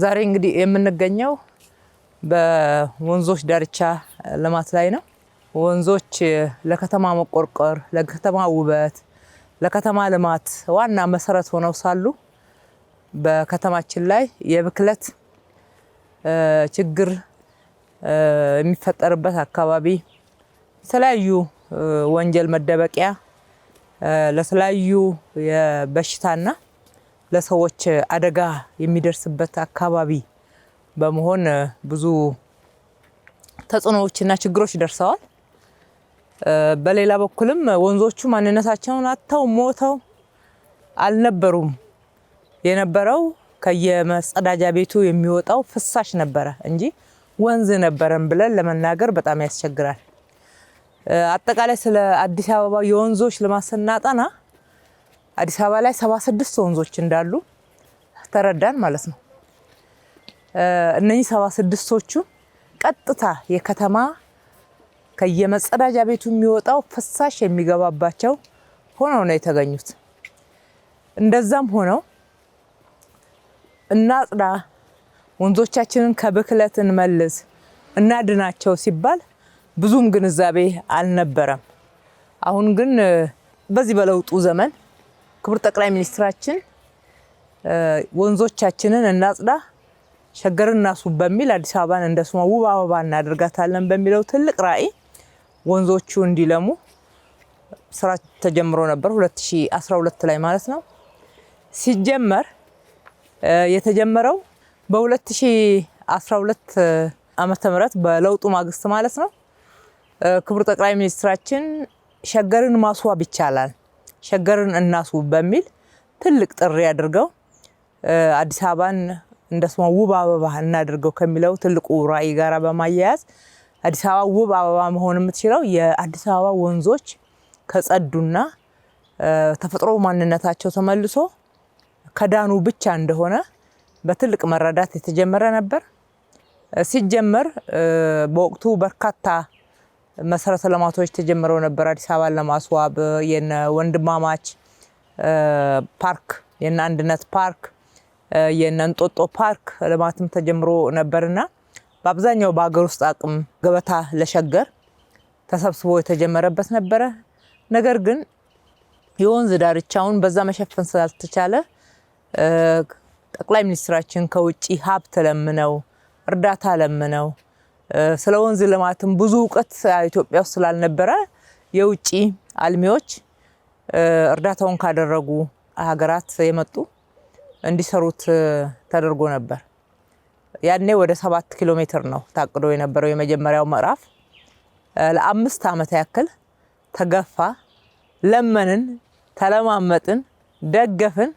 ዛሬ እንግዲህ የምንገኘው በወንዞች ዳርቻ ልማት ላይ ነው። ወንዞች ለከተማ መቆርቆር፣ ለከተማ ውበት፣ ለከተማ ልማት ዋና መሰረት ሆነው ሳሉ በከተማችን ላይ የብክለት ችግር የሚፈጠርበት አካባቢ የተለያዩ ወንጀል መደበቂያ ለተለያዩ የበሽታና ለሰዎች አደጋ የሚደርስበት አካባቢ በመሆን ብዙ ተጽዕኖዎችና ችግሮች ደርሰዋል። በሌላ በኩልም ወንዞቹ ማንነታቸውን አጥተው ሞተው አልነበሩም። የነበረው ከየመጸዳጃ ቤቱ የሚወጣው ፍሳሽ ነበረ እንጂ ወንዝ ነበረን ብለን ለመናገር በጣም ያስቸግራል። አጠቃላይ ስለ አዲስ አበባ የወንዞች ልማት ስናጠና አዲስ አበባ ላይ 76 ወንዞች እንዳሉ ተረዳን ማለት ነው። እነዚህ 76ቶቹ ቀጥታ የከተማ ከየመጸዳጃ ቤቱ የሚወጣው ፍሳሽ የሚገባባቸው ሆነው ነው የተገኙት። እንደዛም ሆነው እናጽዳ፣ ወንዞቻችንን ከብክለት እንመልስ፣ እናድናቸው ሲባል ብዙም ግንዛቤ አልነበረም። አሁን ግን በዚህ በለውጡ ዘመን ክቡር ጠቅላይ ሚኒስትራችን ወንዞቻችንን እናጽዳ፣ ሸገርን እናስውብ በሚል አዲስ አበባን እንደ ስሟ ውብ አበባ እናደርጋታለን በሚለው ትልቅ ራዕይ ወንዞቹ እንዲለሙ ስራ ተጀምሮ ነበር 2012 ላይ ማለት ነው። ሲጀመር የተጀመረው በ2012 ዓመተ ምህረት በለውጡ ማግስት ማለት ነው። ክቡር ጠቅላይ ሚኒስትራችን ሸገርን ማስዋብ ይቻላል፣ ሸገርን እናስውብ በሚል ትልቅ ጥሪ አድርገው አዲስ አበባን እንደ ስሟ ውብ አበባ እናድርገው ከሚለው ትልቁ ራዕይ ጋራ በማያያዝ አዲስ አበባ ውብ አበባ መሆን የምትችለው የአዲስ አበባ ወንዞች ከጸዱና ተፈጥሮ ማንነታቸው ተመልሶ ከዳኑ ብቻ እንደሆነ በትልቅ መረዳት የተጀመረ ነበር። ሲጀመር በወቅቱ በርካታ መሰረተ ልማቶች ተጀምረው ነበር አዲስ አበባን ለማስዋብ። የነ ወንድማማች ፓርክ፣ የነ አንድነት ፓርክ፣ የነ እንጦጦ ፓርክ ልማትም ተጀምሮ ነበርና በአብዛኛው በአገር ውስጥ አቅም ገበታ ለሸገር ተሰብስቦ የተጀመረበት ነበረ። ነገር ግን የወንዝ ዳርቻውን በዛ መሸፈን ስላልተቻለ ጠቅላይ ሚኒስትራችን ከውጪ ሀብት ለምነው እርዳታ ለምነው ስለ ወንዝ ልማትም ብዙ እውቀት ኢትዮጵያ ውስጥ ስላልነበረ የውጪ አልሚዎች እርዳታውን ካደረጉ ሀገራት የመጡ እንዲሰሩት ተደርጎ ነበር። ያኔ ወደ 7 ኪሎ ሜትር ነው ታቅዶ የነበረው የመጀመሪያው ምዕራፍ። ለ5 ዓመት ያክል ተገፋ፣ ለመንን፣ ተለማመጥን፣ ደገፍን።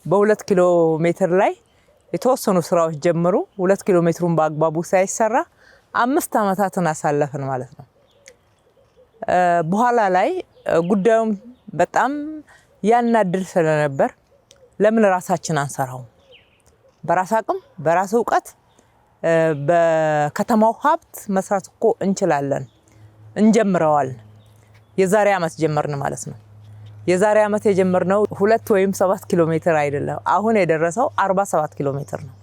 በ2 ኪሎ ሜትር ላይ የተወሰኑ ስራዎች ጀመሩ። 2 ኪሎ ሜትሩን በአግባቡ ሳይሰራ 5 ዓመታትን አሳለፍን ማለት ነው። በኋላ ላይ ጉዳዩም በጣም ያናድር ስለነበር ለምን ራሳችን አንሰራው? በራስ አቅም በራስ እውቀት በከተማው ሀብት መስራት እኮ እንችላለን፣ እንጀምረዋል። የዛሬ ዓመት ጀመርን ማለት ነው። የዛሬ ዓመት የጀመርነው 2 ወይም 7 ኪሎ ሜትር አይደለም። አሁን የደረሰው 47 ኪሎ ሜትር ነው።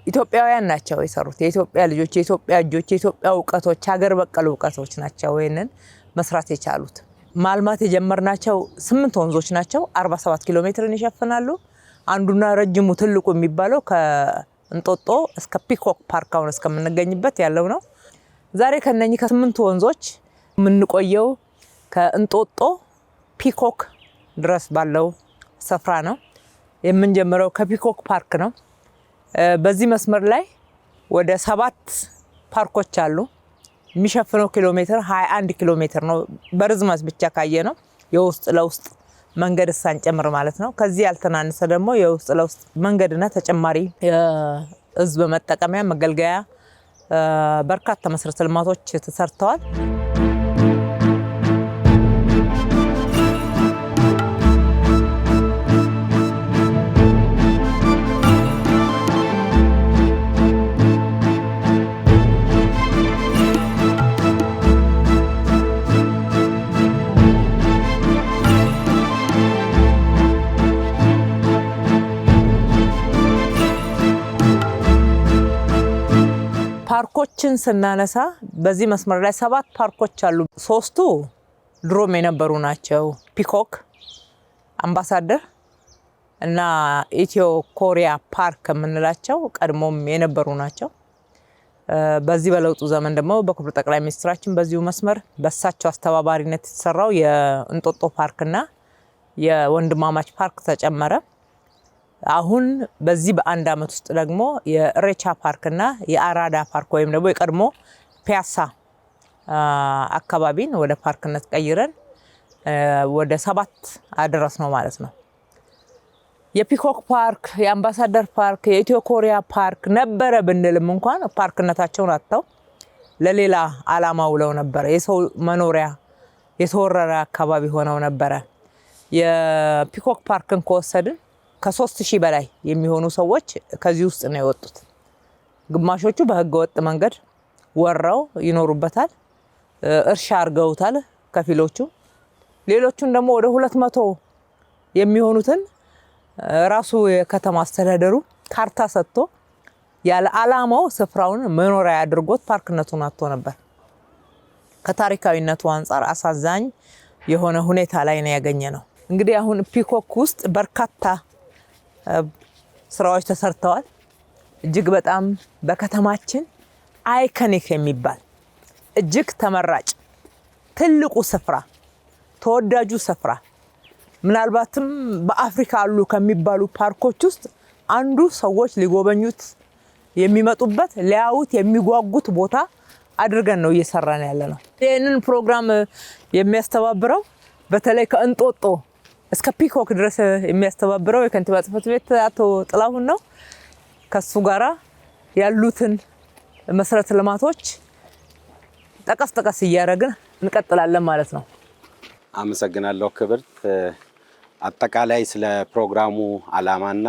ኢትዮጵያውያን ናቸው የሰሩት። የኢትዮጵያ ልጆች፣ የኢትዮጵያ እጆች፣ የኢትዮጵያ እውቀቶች፣ ሀገር በቀል እውቀቶች ናቸው ይሄንን መስራት የቻሉት። ማልማት የጀመርናቸው 8 ወንዞች ናቸው። 47 ኪሎ ሜትርን ይሸፍናሉ። አንዱና ረጅሙ ትልቁ የሚባለው ከእንጦጦ እስከ ፒኮክ ፓርክ አሁን እስከምንገኝበት ያለው ነው። ዛሬ ከነኚህ ከ8 ወንዞች የምንቆየው ከእንጦጦ ፒኮክ ድረስ ባለው ስፍራ ነው። የምንጀምረው ከፒኮክ ፓርክ ነው። በዚህ መስመር ላይ ወደ 7 ፓርኮች አሉ። የሚሸፍነው ኪሎ ሜትር 21 ኪሎ ሜትር ነው። በርዝመት ብቻ ካየ ነው የውስጥ ለውስጥ መንገድ ሳንጨምር ማለት ነው። ከዚህ ያልተናነሰ ደግሞ የውስጥ ለውስጥ መንገድና ተጨማሪ የህዝብ መጠቀሚያ መገልገያ በርካታ መሰረተ ልማቶች ተሰርተዋል። ፓርኮችን ስናነሳ በዚህ መስመር ላይ 7 ፓርኮች አሉ። 3ቱ ድሮም የነበሩ ናቸው። ፒኮክ፣ አምባሳደር እና ኢትዮ ኮሪያ ፓርክ የምንላቸው ቀድሞም የነበሩ ናቸው። በዚህ በለውጡ ዘመን ደግሞ በክቡር ጠቅላይ ሚኒስትራችን በዚሁ መስመር በሳቸው አስተባባሪነት የተሰራው የእንጦጦ ፓርክና የወንድማማች ፓርክ ተጨመረ። አሁን በዚህ በአንድ አመት ውስጥ ደግሞ የኢሬቻ ፓርክና የአራዳ ፓርክ ወይም ደግሞ የቀድሞ ፒያሳ አካባቢን ወደ ፓርክነት ቀይረን ወደ 7 አድረስ ነው ማለት ነው። የፒኮክ ፓርክ፣ የአምባሳደር ፓርክ፣ የኢትዮ ኮሪያ ፓርክ ነበረ ብንልም እንኳን ፓርክነታቸውን አጥተው ለሌላ አላማ ውለው ነበረ። የሰው መኖሪያ የተወረረ አካባቢ ሆነው ነበረ። የፒኮክ ፓርክን ከወሰድን ከ3000 በላይ የሚሆኑ ሰዎች ከዚህ ውስጥ ነው የወጡት። ግማሾቹ በህገ ወጥ መንገድ ወረው ይኖሩበታል፣ እርሻ አርገውታል ከፊሎቹ። ሌሎቹን ደግሞ ወደ 200 የሚሆኑትን ራሱ የከተማ አስተዳደሩ ካርታ ሰጥቶ ያለ አላማው ስፍራውን መኖሪያ አድርጎት ፓርክነቱን አጥቶ ነበር። ከታሪካዊነቱ አንፃር አሳዛኝ የሆነ ሁኔታ ላይ ነው ያገኘ ነው። እንግዲህ አሁን ፒኮክ ውስጥ በርካታ ስራዎች ተሰርተዋል። እጅግ በጣም በከተማችን አይኮኒክ የሚባል እጅግ ተመራጭ ትልቁ ስፍራ፣ ተወዳጁ ስፍራ ምናልባትም በአፍሪካ አሉ ከሚባሉ ፓርኮች ውስጥ አንዱ ሰዎች ሊጎበኙት የሚመጡበት ሊያዩት የሚጓጉት ቦታ አድርገን ነው እየሰራን ያለ ነው። ይህንን ፕሮግራም የሚያስተባብረው በተለይ ከእንጦጦ እስከ ፒኮክ ድረስ የሚያስተባብረው የከንቲባ ጽሕፈት ቤት አቶ ጥላሁን ነው። ከሱ ጋራ ያሉትን መሰረተ ልማቶች ጠቀስ እያደረግን እንቀጥላለን ማለት ነው። አመሰግናለሁ ክብርት። አጠቃላይ ስለ ፕሮግራሙ ዓላማና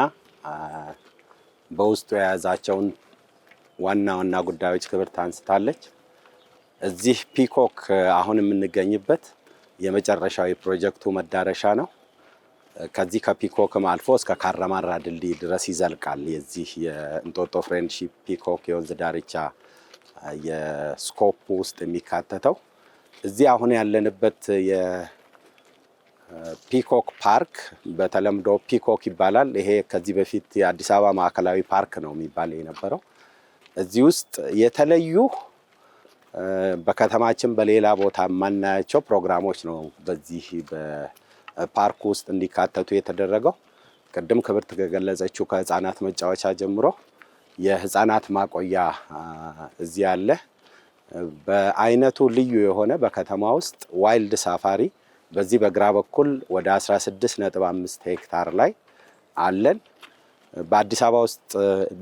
በውስጡ የያዛቸውን ዋና ጉዳዮች ክብርት አንስታለች። እዚህ ፒኮክ አሁን የምንገኝበት የመጨረሻው የፕሮጀክቱ መዳረሻ ነው። ከዚህ ከፒኮክም አልፎ እስከ ካራማራ ድልድይ ድረስ ይዘልቃል። የዚህ የእንጦጦ ፍሬንድሺፕ ፒኮክ የወንዝ ዳርቻ የስኮፕ ውስጥ የሚካተተው እዚህ አሁን ያለንበት የፒኮክ ፓርክ በተለምዶ ፒኮክ ይባላል። ይሄ ከዚህ በፊት የአዲስ አበባ ማዕከላዊ ፓርክ ነው የሚባለው የነበረው። እዚህ ውስጥ የተለዩ በከተማችን በሌላ ቦታ የማናያቸው ፕሮግራሞች ነው በዚህ በፓርክ ውስጥ እንዲካተቱ የተደረገው። ቅድም ክብርት ከገለጸችው ከህፃናት መጫወቻ ጀምሮ የህፃናት ማቆያ እዚህ አለ። በአይነቱ ልዩ የሆነ በከተማ ውስጥ ዋይልድ ሳፋሪ በዚህ በግራ በኩል ወደ 16.5 ሄክታር ላይ አለን። በአዲስ አበባ ውስጥ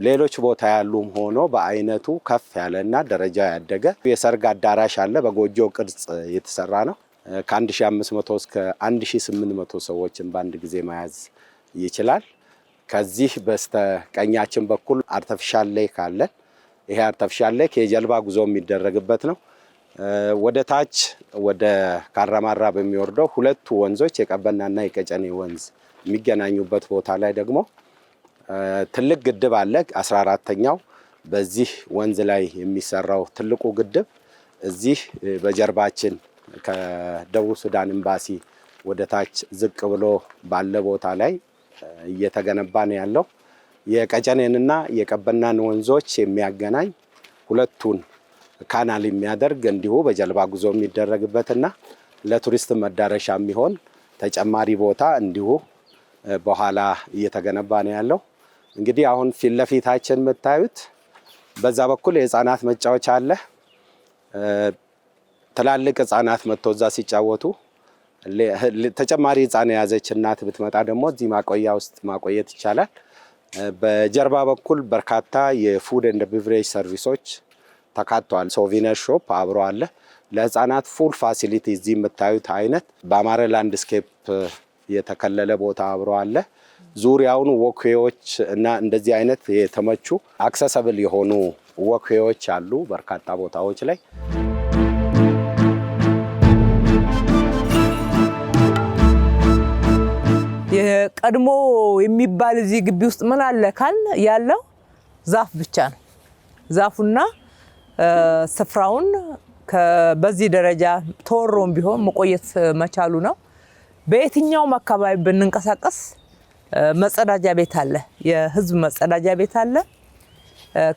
ሌሎች ቦታ ያሉም ሆኖ በአይነቱ ከፍ ያለና ደረጃ ያደገ የሰርግ አዳራሽ አለ። በጎጆ ቅርጽ የተሰራ ነው። ከ1500 እስከ 1800 ሰዎችን በአንድ ጊዜ መያዝ ይችላል። ከዚህ በስተቀኛችን በኩል አርቲፊሻል ሌክ አለን። ይሄ አርቲፊሻል ሌክ የጀልባ ጉዞ የሚደረግበት ነው። ወደ ታች ወደ ካራማራ በሚወርደው ሁለቱ ወንዞች የቀበናና የቀጨኔ ወንዝ የሚገናኙበት ቦታ ላይ ደግሞ ትልቅ ግድብ አለ። 14ኛው በዚህ ወንዝ ላይ የሚሰራው ትልቁ ግድብ እዚህ በጀርባችን ከደቡብ ሱዳን ኤምባሲ ወደ ታች ዝቅ ብሎ ባለ ቦታ ላይ እየተገነባ ነው ያለው። የቀጨኔንና የቀበናን ወንዞች የሚያገናኝ ሁለቱን ካናል የሚያደርግ እንዲሁ በጀልባ ጉዞ የሚደረግበትና ለቱሪስት መዳረሻ የሚሆን ተጨማሪ ቦታ እንዲሁ በኋላ እየተገነባ ነው ያለው። እንግዲህ አሁን ፊት ለፊታችን የምታዩት በዛ በኩል የህፃናት መጫወቻ አለ። ትላልቅ ህፃናት መጥቶ እዛ ሲጫወቱ ተጨማሪ ህፃን የያዘች እናት ብትመጣ ደግሞ እዚህ ማቆያ ውስጥ ማቆየት ይቻላል። በጀርባ በኩል በርካታ የፉድ ኤንድ ቢቨሬጅ ሰርቪሶች ተካተዋል። ሶቪነር ሾፕ አብሮ አለ። ለህፃናት ፉል ፋሲሊቲ እዚህ የምታዩት አይነት በአማረ ላንድስኬፕ የተከለለ ቦታ አብሮ አለ። ዙሪያውን ወክዌዎች እና እንደዚህ አይነት የተመቹ አክሰሰብል የሆኑ ወክዌዎች አሉ በርካታ ቦታዎች ላይ። የቀድሞ የሚባል እዚህ ግቢ ውስጥ ምን አለ ካል ያለው ዛፍ ብቻ ነው። ዛፉና ስፍራውን በዚህ ደረጃ ተወሮም ቢሆን መቆየት መቻሉ ነው። በየትኛውም አካባቢ ብንንቀሳቀስ መጸዳጃ ቤት አለ፣ የህዝብ መጸዳጃ ቤት አለ።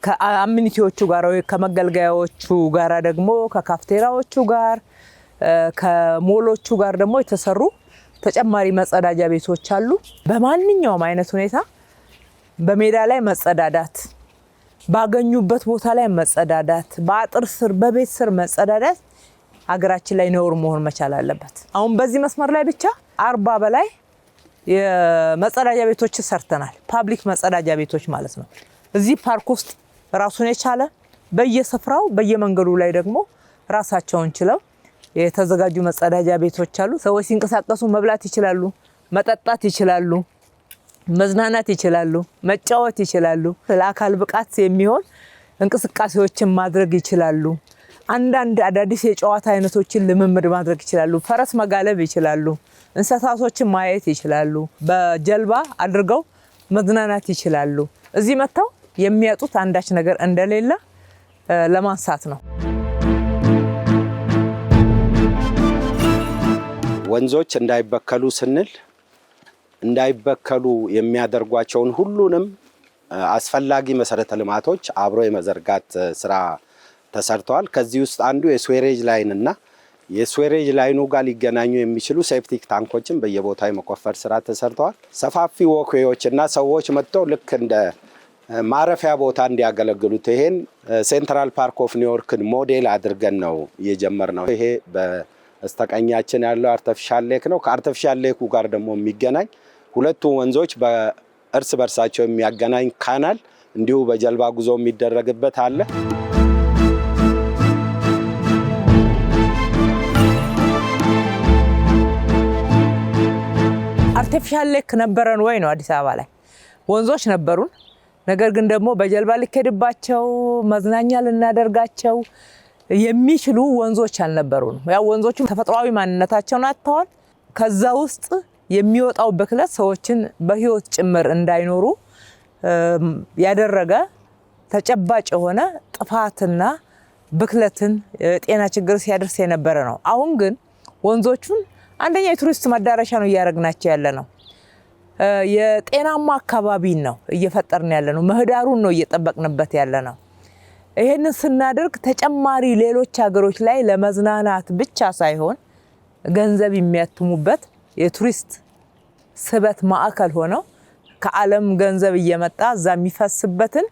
ከአሚኒቲዎቹ ጋር ወይ ከመገልገያዎቹ ጋር ደግሞ ከካፍቴራዎቹ ጋር ከሞሎቹ ጋር ደግሞ የተሰሩ ተጨማሪ መጸዳጃ ቤቶች አሉ። በማንኛውም አይነት ሁኔታ በሜዳ ላይ መጸዳዳት፣ ባገኙበት ቦታ ላይ መጸዳዳት፣ በአጥር ስር በቤት ስር መጸዳዳት ሀገራችን ላይ ነውር መሆን መቻል አለበት። አሁን በዚህ መስመር ላይ ብቻ 40 በላይ የመጸዳጃ ቤቶች ሰርተናል። ፓብሊክ መጸዳጃ ቤቶች ማለት ነው። እዚህ ፓርክ ውስጥ ራሱን የቻለ በየስፍራው በየመንገዱ ላይ ደግሞ ራሳቸውን ችለው የተዘጋጁ መጸዳጃ ቤቶች አሉ። ሰዎች ሲንቀሳቀሱ መብላት ይችላሉ፣ መጠጣት ይችላሉ፣ መዝናናት ይችላሉ፣ መጫወት ይችላሉ። ለአካል ብቃት የሚሆን እንቅስቃሴዎችን ማድረግ ይችላሉ። አንዳንድ አዳዲስ የጨዋታ አይነቶችን ልምምድ ማድረግ ይችላሉ። ፈረስ መጋለብ ይችላሉ። እንስሳቶችን ማየት ይችላሉ። በጀልባ አድርገው መዝናናት ይችላሉ። እዚህ መጥተው የሚያጡት አንዳች ነገር እንደሌለ ለማንሳት ነው። ወንዞች እንዳይበከሉ ስንል እንዳይበከሉ የሚያደርጓቸውን ሁሉንም አስፈላጊ መሰረተ ልማቶች አብሮ የመዘርጋት ስራ ተሰርተዋል። ከዚህ ውስጥ አንዱ የስዌሬጅ ላይን እና የስዌሬጅ ላይኑ ጋር ሊገናኙ የሚችሉ ሴፕቲክ ታንኮችን በየቦታው የመቆፈር ስራ ተሰርተዋል። ሰፋፊ ወክዌዎች እና ሰዎች መጥተው ልክ እንደ ማረፊያ ቦታ እንዲያገለግሉት ይሄን ሴንትራል ፓርክ ኦፍ ኒውዮርክን ሞዴል አድርገን ነው የጀመርነው። ይሄ በስተቀኛችን ያለው አርቲፊሻል ሌክ ነው። ከአርቲፊሻል ሌኩ ጋር ደግሞ የሚገናኝ ሁለቱ ወንዞች በእርስ በርሳቸው የሚያገናኝ ካናል እንዲሁ በጀልባ ጉዞ የሚደረግበት አለ። አርቲፊሻል ሌክ ነበረን ወይ ነው? አዲስ አበባ ላይ ወንዞች ነበሩን። ነገር ግን ደግሞ በጀልባ ሊኬድባቸው መዝናኛ ልናደርጋቸው የሚችሉ ወንዞች አልነበሩም። ያው ወንዞቹ ተፈጥሯዊ ማንነታቸውን አጥተዋል። ከዛ ውስጥ የሚወጣው ብክለት ሰዎችን በህይወት ጭምር እንዳይኖሩ ያደረገ ተጨባጭ የሆነ ጥፋትና ብክለትን ጤና ችግር ሲያደርስ የነበረ ነው። አሁን ግን ወንዞቹን አንደኛ የቱሪስት መዳረሻ ነው እያደረግናቸው ያለ ነው። የጤናማ አካባቢን ነው እየፈጠርን ያለ ነው። ምህዳሩን ነው እየጠበቅንበት ያለ ነው። ይሄንን ስናደርግ ተጨማሪ ሌሎች ሀገሮች ላይ ለመዝናናት ብቻ ሳይሆን ገንዘብ የሚያትሙበት የቱሪስት ስበት ማዕከል ሆነው ከዓለም ገንዘብ እየመጣ እዛ የሚፈስበትን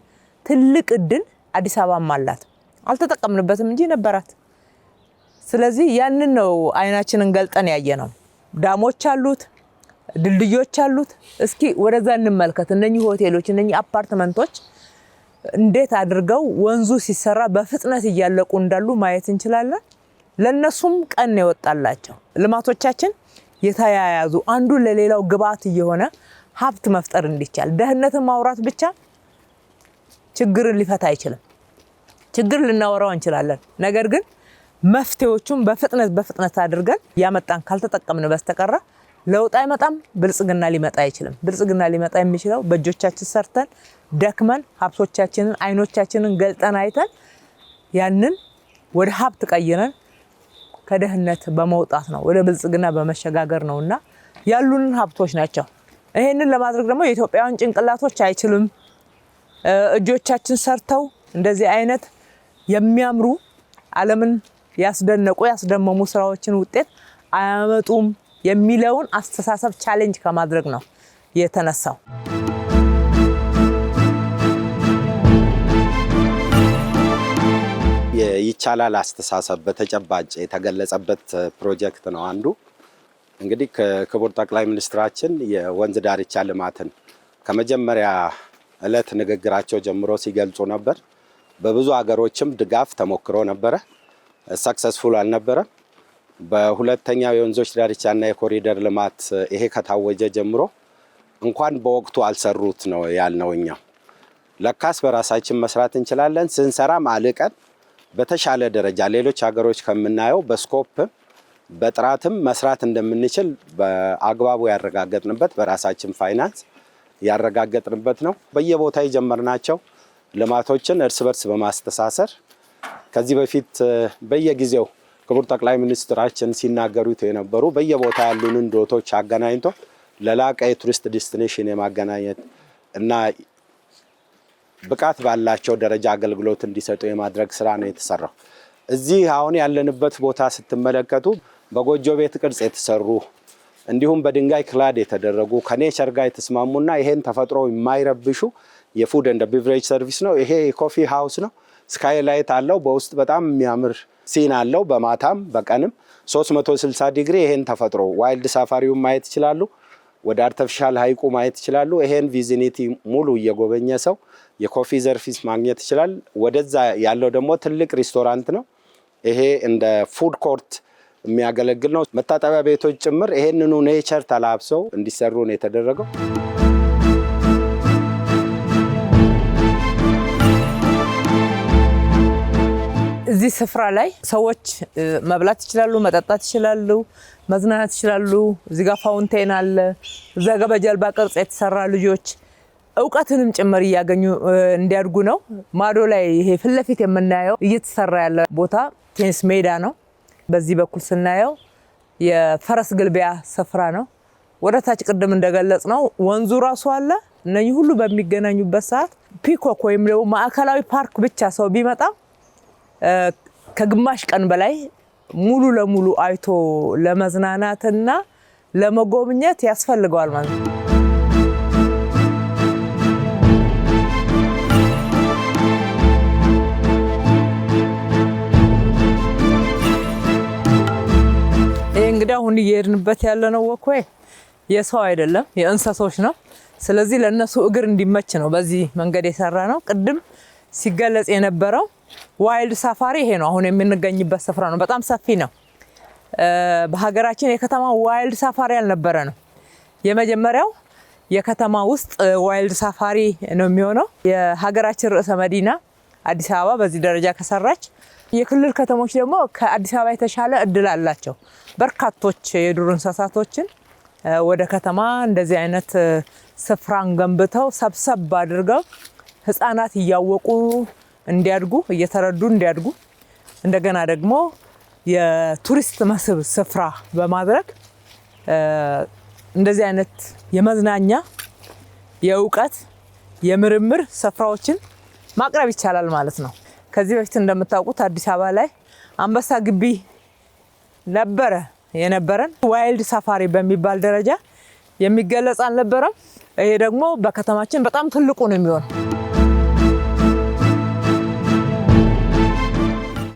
ትልቅ እድል አዲስ አበባም አላት። አልተጠቀምንበትም እንጂ ነበራት። ስለዚህ ያንን ነው አይናችንን ገልጠን ያየ ነው። ዳሞች አሉት፣ ድልድዮች አሉት። እስኪ ወደዛ እንመልከት። እነኚህ ሆቴሎች፣ እነኚህ አፓርትመንቶች እንዴት አድርገው ወንዙ ሲሰራ በፍጥነት እያለቁ እንዳሉ ማየት እንችላለን። ለነሱም ቀን ይወጣላቸው። ልማቶቻችን የተያያዙ አንዱ ለሌላው ግብዓት እየሆነ ሀብት መፍጠር እንዲቻል። ደህንነትን ማውራት ብቻ ችግርን ሊፈታ አይችልም። ችግር ልናወራው እንችላለን። ነገር ግን መፍትሄዎቹን በፍጥነት አድርገን ያመጣን ካልተጠቀምን በስተቀር ለውጥ አይመጣም። ብልጽግና ሊመጣ አይችልም። ብልጽግና ሊመጣ የሚችለው በእጆቻችን ሰርተን ደክመን ሀብቶቻችንን አይኖቻችንን ገልጠን አይተን ያንን ወደ ሀብት ቀይረን ከደህንነት በመውጣት ነው፣ ወደ ብልጽግና በመሸጋገር ነውና ያሉንን ሀብቶች ናቸው። ይሄንን ለማድረግ ደግሞ የኢትዮጵያውያን ጭንቅላቶች አይችልም። እጆቻችን ሰርተው እንደዚህ አይነት የሚያምሩ ዓለምን ያስደነቁ ያስደመሙ ስራዎችን ውጤት አያመጡም የሚለውን አስተሳሰብ ቻሌንጅ ከማድረግ ነው የተነሳው። ይቻላል አስተሳሰብ በተጨባጭ የተገለጸበት ፕሮጀክት ነው አንዱ። እንግዲህ ከክቡር ጠቅላይ ሚኒስትራችን የወንዝ ዳርቻ ልማትን ከመጀመሪያ ዕለት ንግግራቸው ጀምሮ ሲገልጹ ነበር። በብዙ ሀገሮችም ድጋፍ ተሞክሮ ነበረ፣ ሰክሰስፉል አልነበረም። በሁለተኛው የወንዞች ዳርቻና የኮሪደር ልማት ይሄ ከታወጀ ጀምሮ እንኳን በወቅቱ አልሰሩት ነው ያልነው። እኛ ለካስ በራሳችን መስራት እንችላለን። ስንሰራም አልቀን በተሻለ ደረጃ ሌሎች ሀገሮች ከምናየው በስኮፕም በጥራትም መስራት እንደምንችል በአግባቡ ያረጋገጥንበት በራሳችን ፋይናንስ ያረጋገጥንበት ነው። በየቦታ የጀመርናቸው ልማቶችን እርስ በርስ በማስተሳሰር ከዚህ በፊት በየጊዜው ክቡር ጠቅላይ ሚኒስትራችን ሲናገሩት የነበሩ በየቦታ ያሉንን ዶቶች አገናኝቶ ለላቀ የቱሪስት ዴስቲኔሽን የማገናኘት እና ብቃት ባላቸው ደረጃ አገልግሎት እንዲሰጡ የማድረግ ስራ ነው የተሰራው። እዚህ አሁን ያለንበት ቦታ ስትመለከቱ በጎጆ ቤት ቅርጽ የተሰሩ እንዲሁም በድንጋይ ክላድ የተደረጉ ከኔቸር ጋር የተስማሙና ይሄን ተፈጥሮ የማይረብሹ የፉድ ኤንድ ቢቨሬጅ ሰርቪስ ነው። ይሄ የኮፊ ሃውስ ነው። ስካይላይት አለው። በውስጥ በጣም የሚያምር ሲን አለው። በማታም በቀንም 360 ዲግሪ ይሄን ተፈጥሮ ዋይልድ ሳፋሪውን ማየት ይችላሉ። ወደ አርቲፊሻል ሀይቁ ማየት ይችላሉ። ይሄን ቪዚኒቲ ሙሉ እየጎበኘ ሰው የኮፊ ሰርቪስ ማግኘት ይችላል። ወደዛ ያለው ደግሞ ትልቅ ሬስቶራንት ነው። ይሄ እንደ ፉድ ኮርት የሚያገለግል ነው። መታጠቢያ ቤቶች ጭምር ይሄንኑ ኔቸር ተላብሰው እንዲሰሩ ነው የተደረገው። እዚህ ስፍራ ላይ ሰዎች መብላት ይችላሉ፣ መጠጣት ይችላሉ፣ መዝናናት ይችላሉ። እዚህ ጋር ፋውንቴን አለ። እዛ ጋር በጀልባ ቅርጽ የተሰራ ልጆች እውቀትንም ጭምር እያገኙ እንዲያድጉ ነው። ማዶ ላይ ይሄ ፊት ለፊት የምናየው እየተሰራ ያለ ቦታ ቴኒስ ሜዳ ነው። በዚህ በኩል ስናየው የፈረስ ግልቢያ ስፍራ ነው። ወደ ታች ቅድም እንደገለጽ ነው ወንዙ ራሱ አለ። እነኚህ ሁሉ በሚገናኙበት ሰዓት ፒኮክ ወይም ደግሞ ማዕከላዊ ፓርክ ብቻ ሰው ቢመጣ ከግማሽ ቀን በላይ ሙሉ ለሙሉ አይቶ ለመዝናናትና ለመጎብኘት ያስፈልገዋል ማለት ነው። ይሄ እንግዲህ አሁን እየሄድንበት ያለነው ወክዌይ የሰው አይደለም የእንስሳዎች ነው። ስለዚህ ለነሱ እግር እንዲመች ነው በዚህ መንገድ የሰራ ነው። ቅድም ሲገለጽ የነበረው ዋይልድ ሳፋሪ ይሄ ነው። አሁን የምንገኝበት ስፍራ ነው። በጣም ሰፊ ነው። በሀገራችን የከተማ ዋይልድ ሳፋሪ ያልነበረ ነው። የመጀመሪያው የከተማ ውስጥ ዋይልድ ሳፋሪ ነው የሚሆነው። የሀገራችን ርዕሰ መዲና አዲስ አበባ በዚህ ደረጃ ከሰራች፣ የክልል ከተሞች ደግሞ ከአዲስ አበባ የተሻለ እድል አላቸው። በርካቶች የዱር እንስሳቶችን ወደ ከተማ እንደዚህ አይነት ስፍራን ገንብተው ሰብሰብ አድርገው ህፃናት እያወቁ እንዲያድጉ እየተረዱ እንዲያድጉ እንደገና ደግሞ የቱሪስት መስህብ ስፍራ በማድረግ እንደዚህ አይነት የመዝናኛ የእውቀት የምርምር ስፍራዎችን ማቅረብ ይቻላል ማለት ነው። ከዚህ በፊት እንደምታውቁት አዲስ አበባ ላይ አንበሳ ግቢ የነበረን ዋይልድ ሳፋሪ በሚባል ደረጃ የሚገለጽ አልነበረም። ይሄ ደግሞ በከተማችን በጣም ትልቁ ነው የሚሆነው።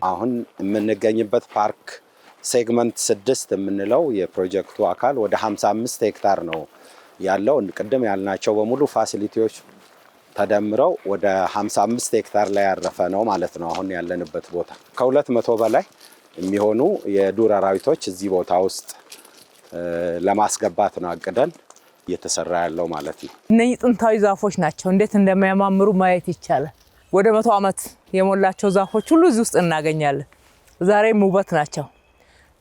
አሁን የምንገኝበት ፓርክ ሴግመንት 6 የምንለው የፕሮጀክቱ አካል ወደ 55 ሄክታር ነው ያለው። ቅድም ያልናቸው በሙሉ ፋሲሊቲዎች ተደምረው ወደ 55 ሄክታር ላይ ያረፈ ነው ማለት ነው። አሁን ያለንበት ቦታ ከ200 በላይ የሚሆኑ የዱር አራዊቶች እዚህ ቦታ ውስጥ ለማስገባት ነው አቅደን እየተሰራ ያለው ማለት ነው። እነዚህ ጥንታዊ ዛፎች ናቸው። እንዴት እንደሚያማምሩ ማየት ይቻላል። ወደ 100 ዓመት የሞላቸው ዛፎች ሁሉ እዚህ ውስጥ እናገኛለን። ዛሬም ውበት ናቸው።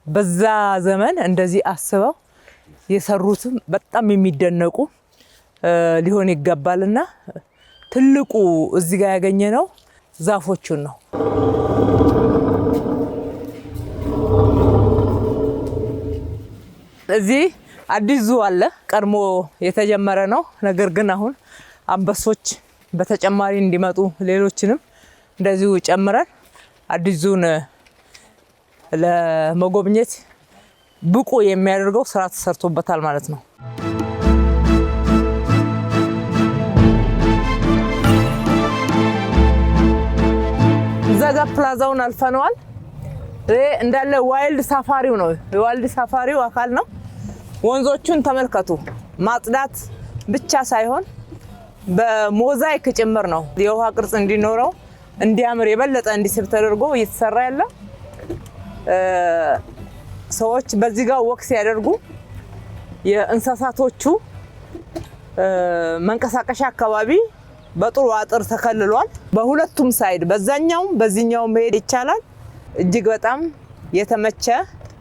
በዛ ዘመን እንደዚህ አስበው የሰሩትም በጣም የሚደነቁ ሊሆን ይገባልና ትልቁ እዚህ ጋር ያገኘነው ዛፎቹን ነው። እዚህ አዲስ ዙ አለ። ቀድሞ የተጀመረ ነው። ነገር ግን አሁን አንበሶች በተጨማሪ እንዲመጡ ሌሎችንም እንደዚሁ ጨምረን አዲስ ዙን ለመጎብኘት ብቁ የሚያደርገው ስራ ተሰርቶበታል ማለት ነው። እዛ ጋር ፕላዛውን አልፈነዋል። ይሄ እንዳለ ዋይልድ ሳፋሪው ነው። የዋይልድ ሳፋሪው አካል ነው። ወንዞቹን ተመልከቱ። ማጽዳት ብቻ ሳይሆን በሞዛይክ ጭምር ነው የውሃ ቅርጽ እንዲኖረው እንዲያምር የበለጠ እንዲስብ ተደርጎ እየተሰራ ያለ። ሰዎች በዚህ ጋር ወክ ሲያደርጉ የእንስሳቶቹ መንቀሳቀሻ አካባቢ በጥሩ አጥር ተከልሏል። በሁለቱም ሳይድ በዛኛውም በዚህኛውም መሄድ ይቻላል። እጅግ በጣም የተመቸ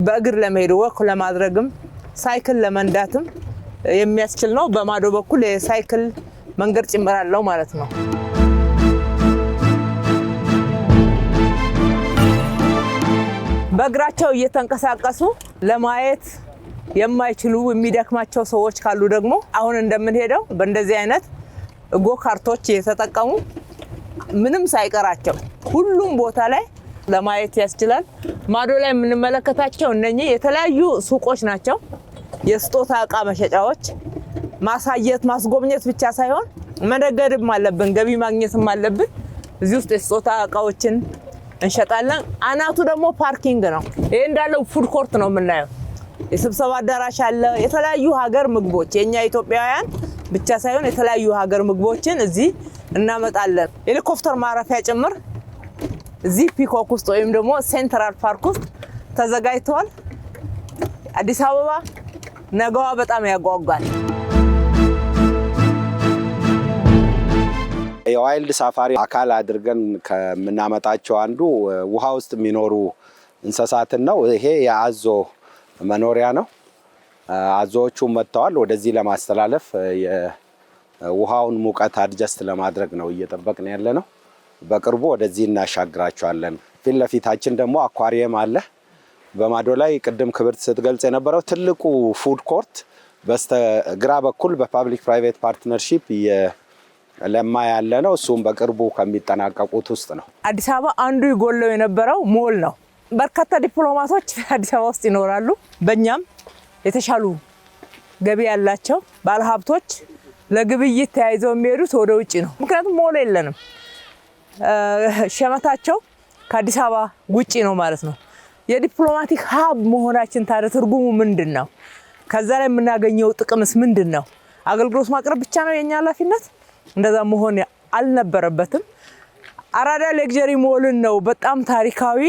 በእግር ለመሄድ ወክ ለማድረግም ሳይክል ለመንዳትም የሚያስችል ነው። በማዶ በኩል የሳይክል መንገድ ጭምር አለው ማለት ነው። በእግራቸው እየተንቀሳቀሱ ለማየት የማይችሉ የሚደክማቸው ሰዎች ካሉ ደግሞ አሁን እንደምንሄደው በእንደዚህ አይነት ጎካርቶች እየተጠቀሙ ምንም ሳይቀራቸው ሁሉም ቦታ ላይ ለማየት ያስችላል። ማዶ ላይ የምንመለከታቸው እነኚህ የተለያዩ ሱቆች ናቸው። የስጦታ እቃ መሸጫዎች። ማሳየት ማስጎብኘት ብቻ ሳይሆን መነገድም አለብን፣ ገቢ ማግኘትም አለብን። እዚህ ውስጥ የስጦታ እቃዎችን እንሸጣለን። አናቱ ደግሞ ፓርኪንግ ነው። ይሄ እንዳለው ፉድ ኮርት ነው የምናየው። የስብሰባ አዳራሽ አለ። የተለያዩ ሀገር ምግቦች የኛ ኢትዮጵያውያን ብቻ ሳይሆን የተለያዩ ሀገር ምግቦችን እዚህ እናመጣለን። ሄሊኮፕተር ማረፊያ ጭምር እዚህ ፒኮክ ውስጥ ወይም ደግሞ ሴንትራል ፓርክ ውስጥ ተዘጋጅተዋል። አዲስ አበባ ነገዋ በጣም ያጓጓል። የዋይልድ ሳፋሪ አካል አድርገን ከምናመጣቸው አንዱ ውሃ ውስጥ የሚኖሩ እንስሳትን ነው። ይሄ የአዞ መኖሪያ ነው። አዞዎቹ መጥተዋል። ወደዚህ ለማስተላለፍ የውሃውን ሙቀት አድጀስት ለማድረግ ነው እየጠበቅን ያለ ነው። በቅርቡ ወደዚህ እናሻግራቸዋለን። ፊት ለፊታችን ደግሞ አኳሪየም አለ። በማዶ ላይ ቅድም ክብርት ስትገልጽ የነበረው ትልቁ ፉድ ኮርት በስተግራ በኩል በፓብሊክ ፕራይቬት ፓርትነርሺፕ ለማ ያለ ነው። እሱም በቅርቡ ከሚጠናቀቁት ውስጥ ነው። አዲስ አበባ አንዱ ይጎለው የነበረው ሞል ነው። በርካታ ዲፕሎማቶች አዲስ አበባ ውስጥ ይኖራሉ። በእኛም የተሻሉ ገቢ ያላቸው ባለሀብቶች ለግብይት ተያይዘው የሚሄዱት ወደ ውጭ ነው። ምክንያቱም ሞል የለንም። ሸመታቸው ከአዲስ አበባ ውጭ ነው ማለት ነው። የዲፕሎማቲክ ሀብ መሆናችን ታዲያ ትርጉሙ ምንድን ነው? ከዛ ላይ የምናገኘው ጥቅምስ ምንድን ነው? አገልግሎት ማቅረብ ብቻ ነው የኛ ኃላፊነት? እንደዛ መሆን አልነበረበትም። አራዳ ሌክዠሪ ሞልን ነው በጣም ታሪካዊ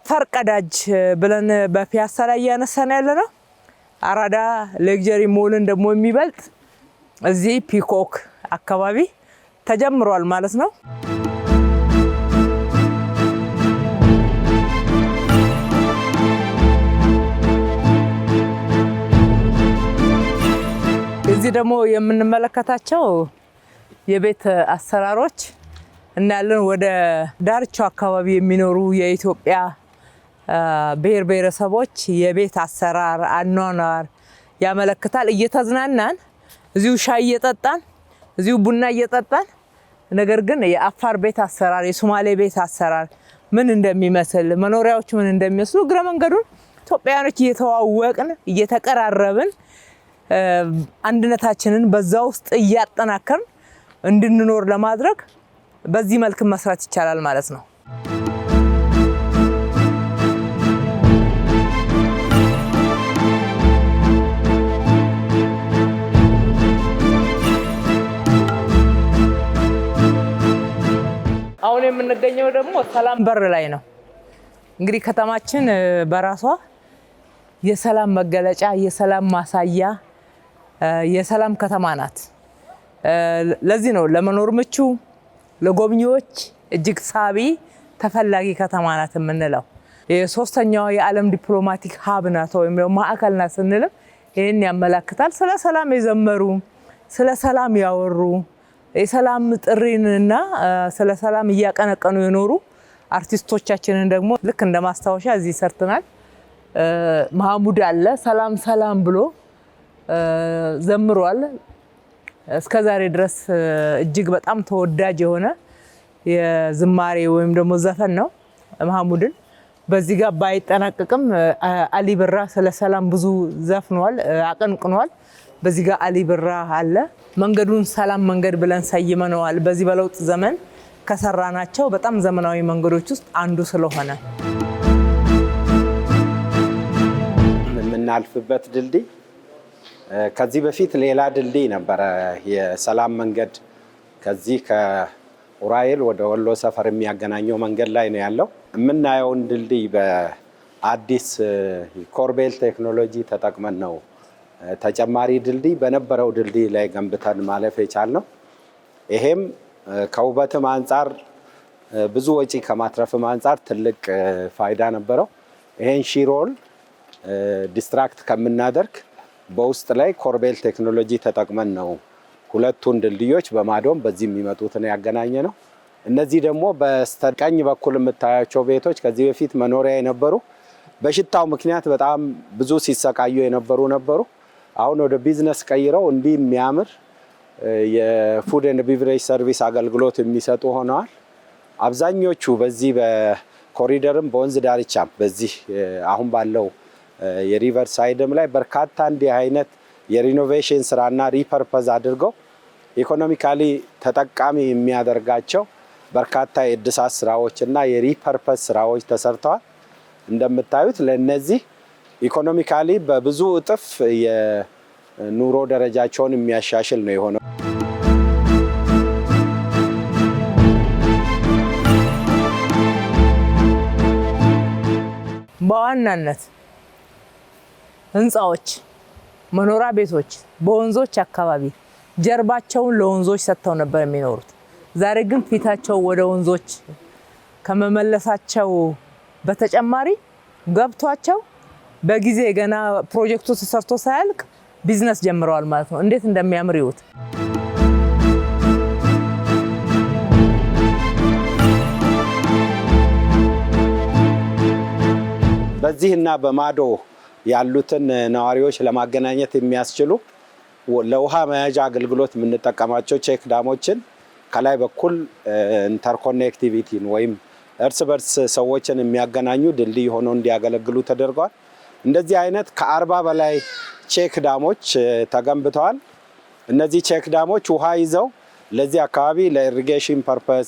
ፈርቀዳጅ ብለን በፒያሳ ላይ እያነሳን ያለ ነው። አራዳ ሌክዠሪ ሞልን ደግሞ የሚበልጥ እዚህ ፒኮክ አካባቢ ተጀምሯል ማለት ነው። እዚህ ደግሞ የምንመለከታቸው የቤት አሰራሮች እናያለን። ወደ ዳርቻው አካባቢ የሚኖሩ የኢትዮጵያ ብሔር ብሔረሰቦች የቤት አሰራር አኗኗር ያመለክታል። እየተዝናናን እዚሁ ሻይ እየጠጣን እዚሁ ቡና እየጠጣን ነገር ግን የአፋር ቤት አሰራር የሶማሌ ቤት አሰራር ምን እንደሚመስል መኖሪያዎች ምን እንደሚመስሉ እግረ መንገዱን ኢትዮጵያውያኖች እየተዋወቅን እየተቀራረብን አንድነታችንን በዛ ውስጥ እያጠናከርን እንድንኖር ለማድረግ በዚህ መልክ መስራት ይቻላል ማለት ነው። አሁን የምንገኘው ደግሞ ሰላም በር ላይ ነው። እንግዲህ ከተማችን በራሷ የሰላም መገለጫ የሰላም ማሳያ የሰላም ከተማ ናት። ለዚህ ነው ለመኖር ምቹ ለጎብኚዎች እጅግ ሳቢ ተፈላጊ ከተማ ናት የምንለው። የሶስተኛው የዓለም ዲፕሎማቲክ ሀብ ናት ወይም ደግሞ ማዕከል ናት ስንልም ይህን ያመላክታል። ስለ ሰላም የዘመሩ ስለ ሰላም ያወሩ የሰላም ጥሪንና ስለ ሰላም እያቀነቀኑ የኖሩ አርቲስቶቻችንን ደግሞ ልክ እንደ ማስታወሻ እዚህ ሰርተናል። መሐሙድ አለ ሰላም ሰላም ብሎ ዘምሯል። እስከዛሬ ድረስ እጅግ በጣም ተወዳጅ የሆነ የዝማሬ ወይም ደግሞ ዘፈን ነው። መሐሙድን በዚህ ጋር ባይጠናቀቅም አሊ ብራ ስለ ሰላም ብዙ ዘፍኗል፣ አቀንቅኗል። በዚህ ጋር አሊ ብራ አለ። መንገዱን ሰላም መንገድ ብለን ሰይመነዋል። በዚህ በለውጥ ዘመን ከሰራናቸው በጣም ዘመናዊ መንገዶች ውስጥ አንዱ ስለሆነ የምናልፍበት ድልድይ ከዚህ በፊት ሌላ ድልድይ ነበረ። የሰላም መንገድ ከዚህ ከኡራኤል ወደ ወሎ ሰፈር የሚያገናኘው መንገድ ላይ ነው ያለው። የምናየውን ድልድይ በአዲስ ኮርቤል ቴክኖሎጂ ተጠቅመን ነው ተጨማሪ ድልድይ በነበረው ድልድይ ላይ ገንብተን ማለፍ የቻልነው። ይሄም ከውበትም አንጻር ብዙ ወጪ ከማትረፍም አንጻር ትልቅ ፋይዳ ነበረው። ይሄን ሺሮል ዲስትራክት ከምናደርግ በውስጥ ላይ ኮርቤል ቴክኖሎጂ ተጠቅመን ነው ሁለቱን ድልድዮች በማዶም በዚህ የሚመጡትን ያገናኘ ነው። እነዚህ ደግሞ በስተቀኝ በኩል የምታያቸው ቤቶች ከዚህ በፊት መኖሪያ የነበሩ በሽታው ምክንያት በጣም ብዙ ሲሰቃዩ ነበሩ። አሁን ወደ ቢዝነስ ቀይረው እንዲህ የሚያምር የፉድ ኤንድ ቢቨሬጅ ሰርቪስ አገልግሎት የሚሰጡ ሆነዋል። አብዛኞቹ በዚህ በኮሪደርም በወንዝ ዳርቻም በዚህ አሁን ባለው የሪቨር ሳይድም ላይ በርካታ እንዲህ አይነት የሪኖቬሽን ስራና ሪፐርፐዝ አድርገው ኢኮኖሚካሊ ተጠቃሚ የሚያደርጋቸው በርካታ የእድሳት ስራዎችና የሪፐርፐዝ ስራዎች ተሰርተዋል። እንደምታዩት ለነዚህ ኢኮኖሚካሊ በብዙ እጥፍ የኑሮ ደረጃቸውን የሚያሻሽል ነው የሆነው። በዋናነት ህንፃዎች፣ መኖሪያ ቤቶች በወንዞች አካባቢ ጀርባቸውን ለወንዞች ሰጥተው ነበር የሚኖሩት። ዛሬ ግን ፊታቸው ወደ ወንዞች ከመመለሳቸው በተጨማሪ ገብቷቸው በጊዜ ገና ፕሮጀክቱ ተሰርቶ ሳያልቅ ቢዝነስ ጀምረዋል ማለት ነው። እንዴት እንደሚያምር ይዩት። በዚህና በማዶ ያሉትን ነዋሪዎች ለማገናኘት የሚያስችሉ ለውሃ መያዣ አገልግሎት የምንጠቀማቸው ቼክ ዳሞችን ከላይ በኩል ኢንተርኮኔክቲቪቲን ወይም እርስ በርስ ሰዎችን የሚያገናኙ ድልድይ ሆነው እንዲያገለግሉ ተደርጓል። እንደዚህ አይነት ከ40 በላይ ቼክ ዳሞች ተገንብተዋል። እነዚህ ቼክ ዳሞች ውሃ ይዘው ለዚህ አካባቢ ለኢሪጌሽን ፐርፐዝ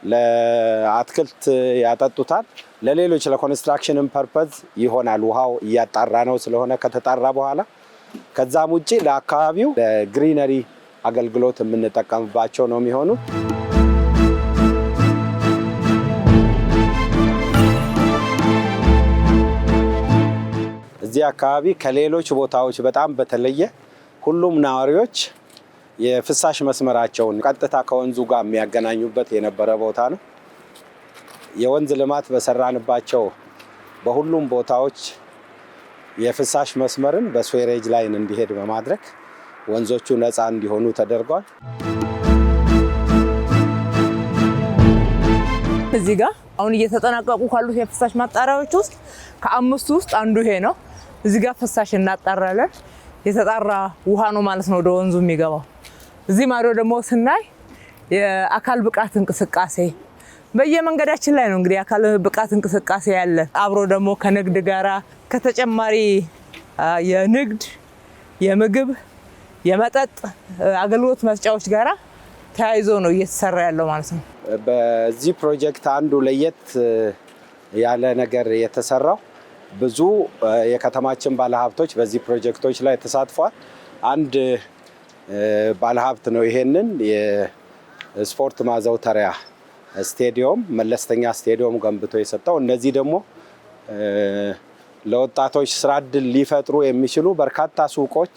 ለአትክልት ያጠጡታል፣ ለሌሎች ለኮንስትራክሽንም ፐርፐዝ ይሆናል። ውሃው እያጣራ ነው ስለሆነ ከተጣራ በኋላ ከዛም ውጪ ለአካባቢው ለግሪነሪ አገልግሎት የምንጠቀምባቸው ነው የሚሆኑት። እዚህ አካባቢ ከሌሎች ቦታዎች በጣም በተለየ ሁሉም ነዋሪዎች የፍሳሽ መስመራቸውን ቀጥታ ከወንዙ ጋር የሚያገናኙበት የነበረ ቦታ ነው። የወንዝ ልማት በሰራንባቸው በሁሉም ቦታዎች የፍሳሽ መስመርን በስዌሬጅ ላይን እንዲሄድ በማድረግ ወንዞቹ ነፃ እንዲሆኑ ተደርጓል። እዚህ ጋር አሁን እየተጠናቀቁ ካሉት የፍሳሽ ማጣሪያዎች ውስጥ ከ5 ውስጥ አንዱ ይሄ ነው። እዚህ ጋር ፍሳሽ እናጣራለን። የተጣራ ውሃ ነው ማለት ነው ወደ ወንዙ የሚገባው። እዚህ ማዶ ደግሞ ስናይ የአካል ብቃት እንቅስቃሴ በየመንገዳችን ላይ ነው እንግዲህ የአካል ብቃት እንቅስቃሴ ያለ። አብሮ ደግሞ ከንግድ ጋራ ከተጨማሪ የንግድ የምግብ የመጠጥ አገልግሎት መስጫዎች ጋራ ተያይዞ ነው እየተሰራ ያለው ማለት ነው። በዚህ ፕሮጀክት አንዱ ለየት ያለ ነገር የተሰራው ብዙ የከተማችን ባለሀብቶች በዚህ ፕሮጀክቶች ላይ ተሳትፈዋል። አንድ ባለሀብት ነው ይሄንን የስፖርት ማዘውተሪያ ስቴዲየም መለስተኛ ስቴዲየም ገንብቶ የሰጠው። እነዚህ ደግሞ ለወጣቶች ስራ እድል ሊፈጥሩ የሚችሉ በርካታ ሱቆች፣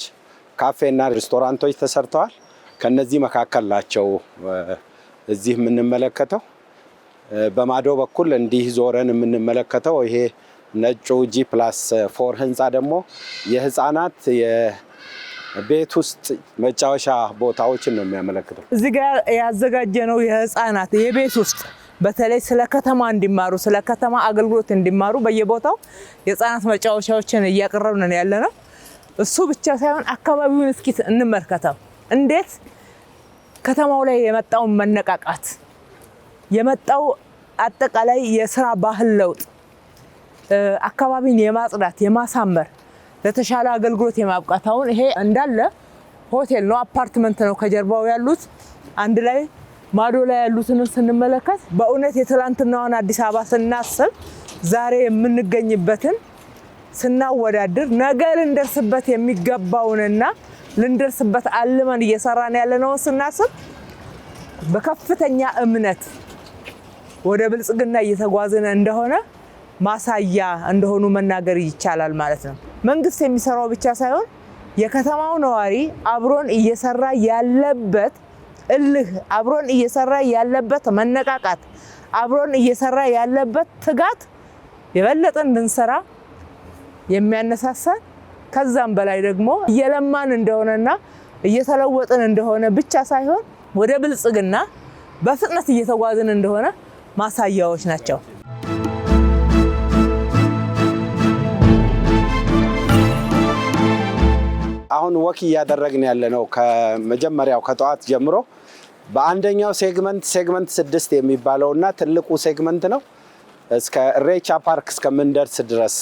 ካፌና ሬስቶራንቶች ተሰርተዋል። ከነዚህ መካከል ናቸው እዚህ የምንመለከተው። በማዶ በኩል እንዲህ ዞረን የምንመለከተው ይሄ ነጩ G+4 ህንፃ ደግሞ የህፃናት የቤት ውስጥ መጫወቻ ቦታዎችን ነው የሚያመለክተው። እዚህ ጋር ያዘጋጀነው የህፃናት የቤት ውስጥ በተለይ ስለ ከተማ እንዲማሩ ስለ ከተማ አገልግሎት እንዲማሩ በየቦታው የህፃናት መጫወቻዎችን እያቀረብን ያለነው። እሱ ብቻ ሳይሆን አካባቢውን እስኪ እንመልከተው። እንዴት ከተማው ላይ የመጣው መነቃቃት የመጣው አጠቃላይ የስራ ባህል ለውጥ አካባቢን የማጽዳት የማሳመር ለተሻለ አገልግሎት የማብቃት አሁን ይሄ እንዳለ ሆቴል ነው፣ አፓርትመንት ነው ከጀርባው ያሉት። አንድ ላይ ማዶ ላይ ያሉትን ስንመለከት በእውነት የትላንትናውን አዲስ አበባ ስናስብ ዛሬ የምንገኝበትን ስናወዳድር ነገ ልንደርስበት የሚገባውንና ልንደርስበት አልመን እየሰራን ያለነውን ስናስብ በከፍተኛ እምነት ወደ ብልጽግና እየተጓዝን እንደሆነ ማሳያ እንደሆኑ መናገር ይቻላል ማለት ነው። መንግስት የሚሰራው ብቻ ሳይሆን የከተማው ነዋሪ አብሮን እየሰራ ያለበት እልህ፣ አብሮን እየሰራ ያለበት መነቃቃት፣ አብሮን እየሰራ ያለበት ትጋት የበለጠ እንድንሰራ የሚያነሳሳን ከዛም በላይ ደግሞ እየለማን እንደሆነና እየተለወጥን እንደሆነ ብቻ ሳይሆን ወደ ብልጽግና በፍጥነት እየተጓዝን እንደሆነ ማሳያዎች ናቸው። አሁን ወክ እያደረግን ያለነው ከመጀመሪያው ከጠዋት ጀምሮ በአንደኛው ሴግመንት 6 የሚባለውና ትልቁ ሴግመንት ነው እስከ ኢሬቻ ፓርክ እስከምንደርስ ድረስ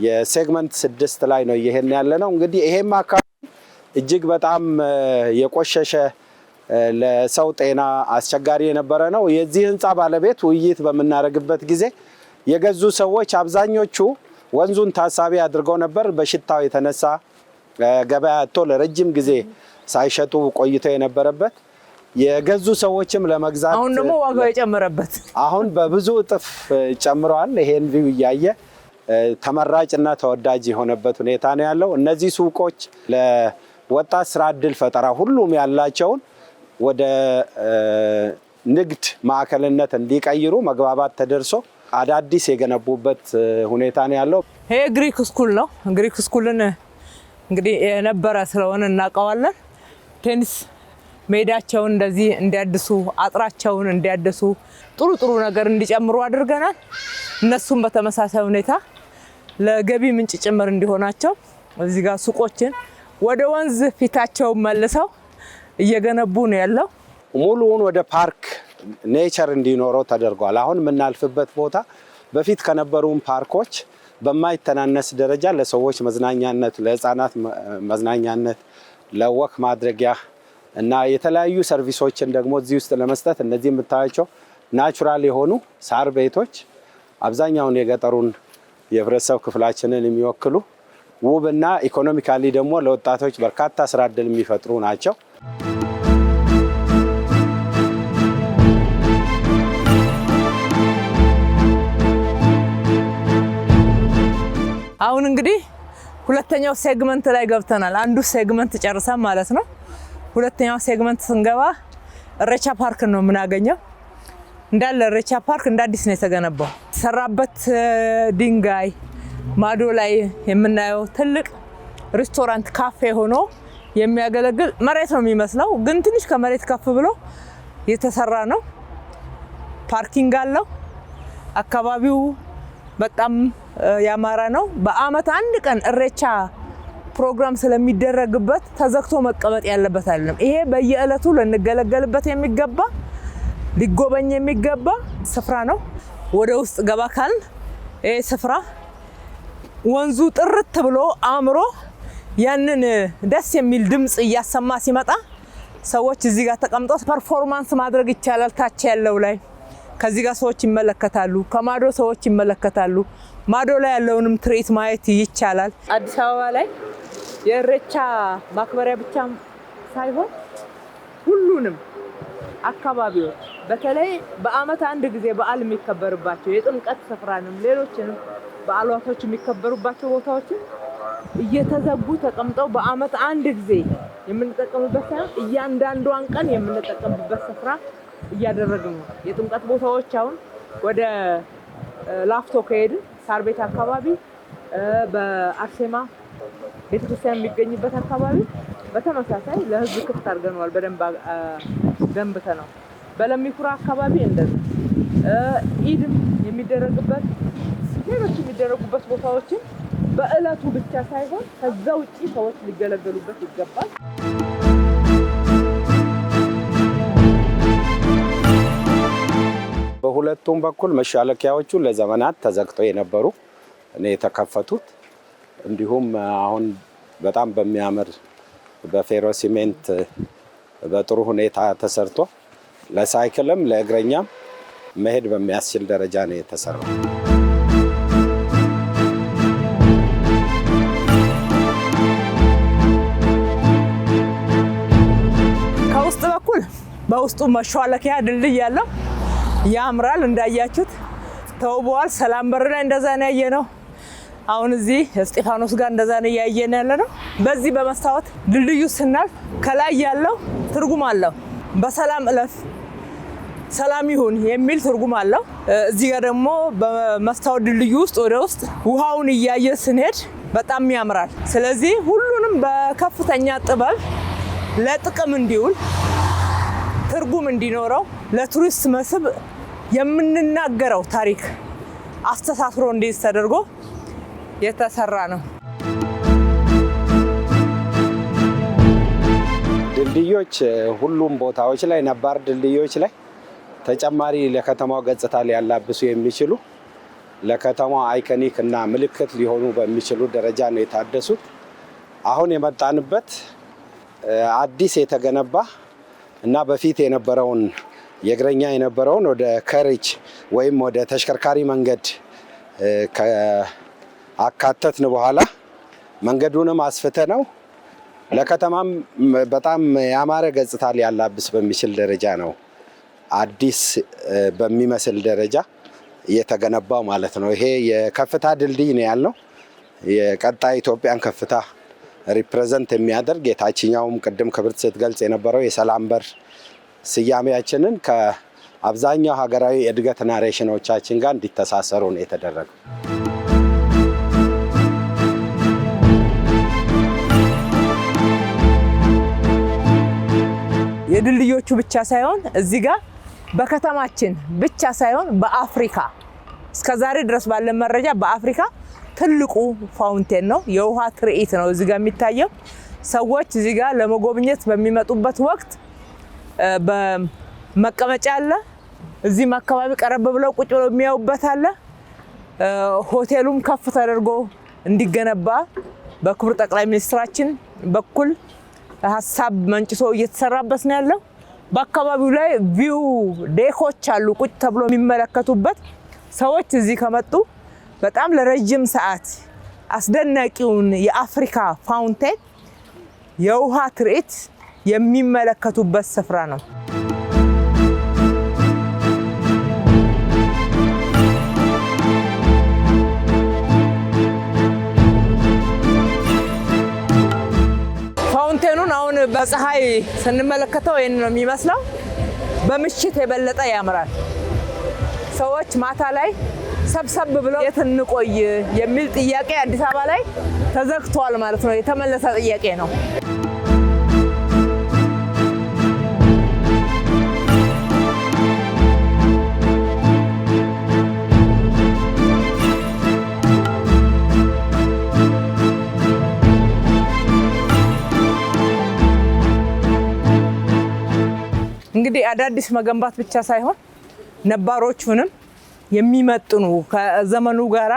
የሴግመንት 6 ላይ ነው ይሄን ያለነው። እንግዲህ ይሄም አካባቢ እጅግ በጣም የቆሸሸ ለሰው ጤና አስቸጋሪ የነበረ ነው። የዚህ ህንፃ ባለቤት ውይይት በምናደርግበት ጊዜ የገዙ ሰዎች አብዛኞቹ ወንዙን ታሳቢ አድርገው ነበር። በሽታው የተነሳ ገበያ አጥቶ ለረጅም ጊዜ ሳይሸጡ ቆይተው የነበረበት የገዙ ሰዎችም ለመግዛት አሁን ደግሞ ዋጋው የጨመረበት አሁን በብዙ እጥፍ ጨምረዋል። ይሄን ቪው እያየ ተመራጭና ተወዳጅ የሆነበት ሁኔታ ነው ያለው። እነዚህ ሱቆች ለወጣት ስራ እድል ፈጠራ ሁሉም ያላቸውን ወደ ንግድ ማዕከልነት እንዲቀይሩ መግባባት ተደርሶ አዳዲስ የገነቡበት ሁኔታ ነው ያለው። ይሄ ግሪክ ስኩል ነው። ግሪክ ስኩልን እንግዲህ የነበረ ስለሆነ እናውቀዋለን። ቴኒስ ሜዳቸውን እንደዚህ እንዲያድሱ፣ አጥራቸውን እንዲያድሱ፣ ጥሩ ነገር እንዲጨምሩ አድርገናል። እነሱም በተመሳሳይ ሁኔታ ለገቢ ምንጭ ጭምር እንዲሆናቸው እዚህ ጋር ሱቆችን ወደ ወንዝ ፊታቸውን መልሰው እየገነቡ ነው ያለው። ሙሉውን ወደ ፓርክ ኔቸር እንዲኖረው ተደርጓል። አሁን የምናልፍበት ቦታ በፊት ከነበሩን ፓርኮች በማይተናነስ ደረጃ ለሰዎች መዝናኛነት፣ ለህፃናት መዝናኛነት፣ ለወክ ማድረጊያ እና የተለያዩ ሰርቪሶችን ደግሞ እዚህ ውስጥ ለመስጠት እነዚህ የምታያቸው ናቹራል የሆኑ ሳር ቤቶች አብዛኛውን የገጠሩን የህብረተሰብ ክፍላችንን የሚወክሉ ውብና ኢኮኖሚካሊ ደግሞ ለወጣቶች በርካታ ስራ እድል የሚፈጥሩ ናቸው። አሁን እንግዲህ ሁለተኛው ሴግመንት ላይ ገብተናል። አንዱ ሴግመንት ጨርሰን ማለት ነው። ሁለተኛው ሴግመንት ስንገባ ኢሬቻ ፓርክ ነው የምናገኘው። እንዳለ ኢሬቻ ፓርክ እንደ አዲስ ነው የተገነባው። የተሰራበት ድንጋይ ማዶ ላይ የምናየው ትልቅ ሬስቶራንት ካፌ ሆኖ የሚያገለግል መሬት ነው የሚመስለው፣ ግን ትንሽ ከመሬት ከፍ ብሎ የተሰራ ነው። ፓርኪንግ አለው። አካባቢው በጣም ያማረ ነው። በአመት አንድ ቀን ኢሬቻ ፕሮግራም ስለሚደረግበት ተዘግቶ መቀመጥ ያለበት አይደለም። ይሄ በየዕለቱ ልንገለገልበት የሚገባ ሊጎበኝ የሚገባ ስፍራ ነው። ወደ ውስጥ ገባ ካልን ይሄ ስፍራ ወንዙ ጥርት ብሎ አምሮ ያንን ደስ የሚል ድምጽ እያሰማ ሲመጣ ሰዎች እዚህ ጋር ተቀምጠው ፐርፎርማንስ ማድረግ ይቻላል። ታች ያለው ላይ ከዚህ ጋር ሰዎች ይመለከታሉ፣ ከማዶ ሰዎች ይመለከታሉ። ማዶ ላይ ያለውንም ትርኢት ማየት ይቻላል። አዲስ አበባ ላይ የኢሬቻ ማክበሪያ ብቻ ሳይሆን ሁሉንም አካባቢዎች በተለይ በአመት አንድ ጊዜ በዓል የሚከበርባቸው የጥምቀት ስፍራንም ሌሎችንም በዓላቶች የሚከበሩባቸው ቦታዎችን እየተዘጉ ተቀምጠው በአመት አንድ ጊዜ የምንጠቀምበት ሳይሆን እያንዳንዷን ቀን የምንጠቀምበት ስፍራ እያደረግን ነው። የጥምቀት ቦታዎች አሁን ወደ ላፍቶ ከሄድን ሳር ቤት አካባቢ በአርሴማ ቤተክርስቲያን የሚገኝበት አካባቢ በተመሳሳይ ለህዝብ ክፍት አድርገነዋል። በደንብ ገንብተነው። በለሚኩራ አካባቢ እንደዚህ ኢድም የሚደረግበት ሌሎች የሚደረጉበት ቦታዎችን በእለቱ ብቻ ሳይሆን ከዛ ውጪ ሰዎች ሊገለገሉበት ይገባል። በሁለቱም በኩል መሻለኪያዎቹ ለዘመናት ተዘግተው የነበሩ ነው የተከፈቱት። እንዲሁም አሁን በጣም በሚያምር በፌሮ ሲሜንት በጥሩ ሁኔታ ተሰርቶ ለሳይክልም ለእግረኛም መሄድ በሚያስችል ደረጃ ነው የተሰራው። ከውስጥ በኩል በውስጡ መሿለኪያ ድልድይ ያለው ያምራል። እንዳያችሁት ተውበዋል። ሰላም በር ላይ እንደዛ ነው ያየነው። አሁን እዚህ እስጢፋኖስ ጋር እንደዛ ነው ያየን ያለነው። በዚህ በመስታወት ድልድዩ ስናልፍ ከላይ ያለው ትርጉም አለው። በሰላም እለፍ፣ ሰላም ይሁን የሚል ትርጉም አለው። እዚህ ጋር ደግሞ በመስታወት ድልድዩ ውስጥ ወደ ውስጥ ውሃውን እያየ ስንሄድ በጣም ያምራል። ስለዚህ ሁሉንም በከፍተኛ ጥበብ ለጥቅም እንዲውል ትርጉም እንዲኖረው ለቱሪስት መስህብ የምንናገረው ታሪክ አስተሳስሮ እንዲይዝ ተደርጎ የተሰራ ነው። ድልድዮች ሁሉም ቦታዎች ላይ ነባር ድልድዮች ላይ ተጨማሪ ለከተማው ገጽታ ሊያላብሱ የሚችሉ ለከተማው አይኮኒክ እና ምልክት ሊሆኑ በሚችሉ ደረጃ ነው የታደሱት። አሁን የመጣንበት አዲስ የተገነባ እና በፊት የነበረውን የእግረኛ የነበረውን ወደ ከሬጅ ወይም ወደ ተሽከርካሪ መንገድ አካተትን በኋላ መንገዱንም አስፍተነው ለከተማም በጣም ያማረ ገጽታ ሊያላብስ በሚችል ደረጃ ነው አዲስ በሚመስል ደረጃ የተገነባው ማለት ነው። ይሄ የከፍታ ድልድይ ነው ያለው። የቀጣይ ኢትዮጵያን ከፍታ ሪፕሬዘንት የሚያደርግ የታችኛውም ቅድም ክብርት ስትገልጽ የነበረው የሰላም በር ስያሜያችንን ከአብዛኛው ሀገራዊ የእድገት ናሬሽኖቻችን ጋር እንዲተሳሰሩ ነው የተደረገው። የድልድዮቹ ብቻ ሳይሆን እዚህ ጋር በከተማችን ብቻ ሳይሆን በአፍሪካ እስከዛሬ ድረስ ባለ መረጃ በአፍሪካ ትልቁ ፋውንቴን ነው። የውሃ ትርኢት ነው እዚህ ጋር የሚታየው። ሰዎች እዚህ ጋር ለመጎብኘት በሚመጡበት ወቅት በመቀመጫ አለ፣ እዚህም አካባቢ ቀረብ ብለው ቁጭ ብለው የሚያዩበት አለ። ሆቴሉም ከፍ ተደርጎ እንዲገነባ በክቡር ጠቅላይ ሚኒስትራችን በኩል ሀሳብ መንጭሶ እየተሰራበት ነው ያለው። በአካባቢው ላይ ቪው ዴኮች አሉ ቁጭ ተብሎ የሚመለከቱበት። ሰዎች እዚህ ከመጡ በጣም ለረጅም ሰዓት አስደናቂውን የአፍሪካ ፋውንቴን የውሃ ትርኢት የሚመለከቱበት ስፍራ ነው። ፋውንቴኑን አሁን በፀሐይ ስንመለከተው ይሄን ነው የሚመስለው። በምሽት የበለጠ ያምራል። ሰዎች ማታ ላይ ሰብሰብ ብለው የት እንቆይ የሚል ጥያቄ አዲስ አበባ ላይ ተዘግቷል ማለት ነው። የተመለሰ ጥያቄ ነው። እንግዲህ አዳዲስ መገንባት ብቻ ሳይሆን ነባሮቹንም የሚመጥኑ ከዘመኑ ጋራ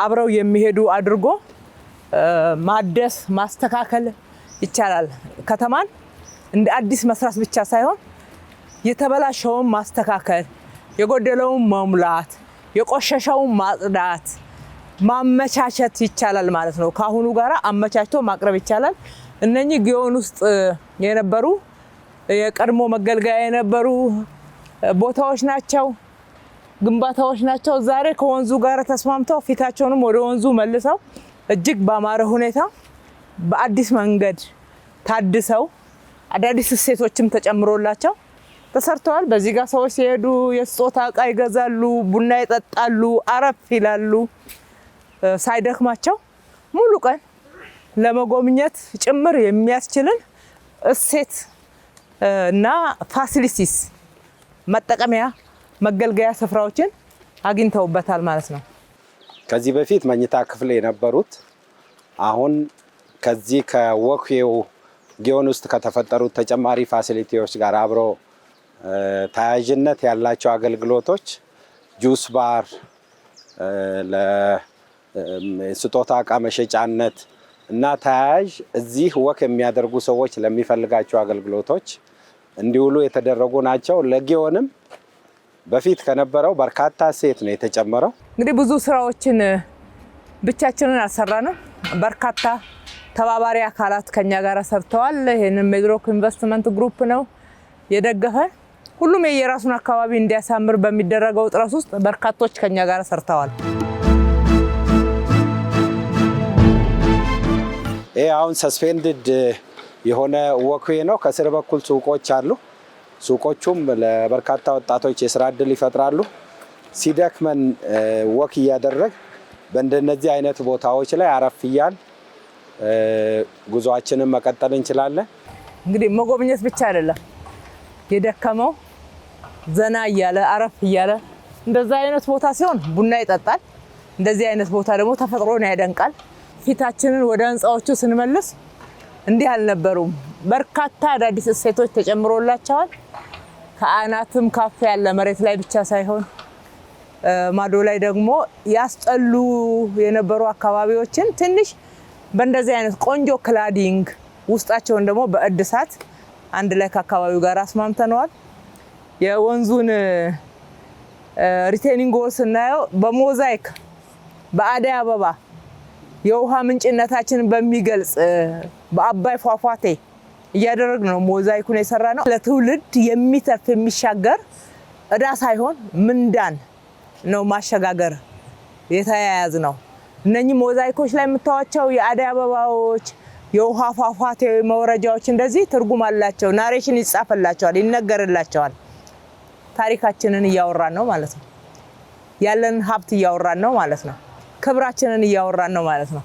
አብረው የሚሄዱ አድርጎ ማደስ ማስተካከል ይቻላል። ከተማን እንደ አዲስ መስራት ብቻ ሳይሆን የተበላሸውን ማስተካከል፣ የጎደለውን መሙላት፣ የቆሸሸውን ማጽዳት፣ ማመቻቸት ይቻላል ማለት ነው። ከአሁኑ ጋራ አመቻችቶ ማቅረብ ይቻላል። እነኚህ ጊዮን ውስጥ የነበሩ የቀድሞ መገልገያ የነበሩ ቦታዎች ናቸው፣ ግንባታዎች ናቸው። ዛሬ ከወንዙ ጋር ተስማምተው ፊታቸውንም ወደ ወንዙ መልሰው እጅግ ባማረ ሁኔታ በአዲስ መንገድ ታድሰው አዳዲስ እሴቶችም ተጨምሮላቸው ተሰርተዋል። በዚህ ጋር ሰዎች ሲሄዱ የስጦታ እቃ ይገዛሉ፣ ቡና ይጠጣሉ፣ አረፍ ይላሉ። ሳይደክማቸው ሙሉ ቀን ለመጎብኘት ጭምር የሚያስችልን እሴት እና ፋሲሊቲስ መጠቀሚያ መገልገያ ስፍራዎችን አግኝተውበታል ማለት ነው። ከዚህ በፊት መኝታ ክፍል የነበሩት አሁን ከዚህ ከወክዌው ጊዮን ውስጥ ከተፈጠሩት ተጨማሪ ፋሲሊቲዎች ጋር አብሮ ተያያዥነት ያላቸው አገልግሎቶች ጁስ ባር፣ ለስጦታ እቃ መሸጫነት እና ተያያዥ እዚህ ወክ የሚያደርጉ ሰዎች ለሚፈልጋቸው አገልግሎቶች እንዲውሉ የተደረጉ ናቸው። ለጊዮንም በፊት ከነበረው በርካታ እሴት ነው የተጨመረው። እንግዲህ ብዙ ስራዎችን ብቻችንን አልሰራንም። በርካታ ተባባሪ አካላት ከኛ ጋር ሰርተዋል። ይሄንን ሜድሮክ ኢንቨስትመንት ግሩፕ ነው የደገፈን። ሁሉም የየራሱን አካባቢ እንዲያሳምር በሚደረገው ጥረት ውስጥ በርካቶች ከኛ ጋር ሰርተዋል። ይሄ አሁን ሰስፔንድድ የሆነ ወክዌ ነው። ከስር በኩል ሱቆች አሉ። ሱቆቹም ለበርካታ ወጣቶች የስራ እድል ይፈጥራሉ። ሲደክመን ወክ እያደረግ በእንደነዚህ አይነት ቦታዎች ላይ አረፍ እያል ጉዟችንን መቀጠል እንችላለን። እንግዲህ መጎብኘት ብቻ አይደለም፣ የደከመው ዘና እያለ አረፍ እያለ እንደዛ አይነት ቦታ ሲሆን ቡና ይጠጣል። እንደዚህ አይነት ቦታ ደግሞ ተፈጥሮን ያደንቃል። ፊታችንን ወደ ህንፃዎቹ ስንመልስ እንዲህ አልነበሩም። በርካታ አዳዲስ እሴቶች ተጨምሮላቸዋል። ከአናትም ካፍ ያለ መሬት ላይ ብቻ ሳይሆን ማዶ ላይ ደግሞ ያስጠሉ የነበሩ አካባቢዎችን ትንሽ በእንደዚህ አይነት ቆንጆ ክላዲንግ ውስጣቸውን ደግሞ በእድሳት አንድ ላይ ከአካባቢው ጋር አስማምተነዋል። የወንዙን ሪቴኒንግ ወል ስናየው በሞዛይክ በአደይ አበባ የውሃ ምንጭነታችንን በሚገልጽ በአባይ ፏፏቴ እያደረግ ነው ሞዛይኩን የሰራ ነው። ለትውልድ የሚተርፍ የሚሻገር እዳ ሳይሆን ምንዳን ነው ማሸጋገር የተያያዝ ነው። እነኚህ ሞዛይኮች ላይ የምታዋቸው የአደይ አበባዎች፣ የውሃ ፏፏቴ መውረጃዎች እንደዚህ ትርጉም አላቸው። ናሬሽን ይጻፈላቸዋል፣ ይነገርላቸዋል። ታሪካችንን እያወራን ነው ማለት ነው። ያለን ሀብት እያወራን ነው ማለት ነው። ክብራችንን እያወራን ነው ማለት ነው።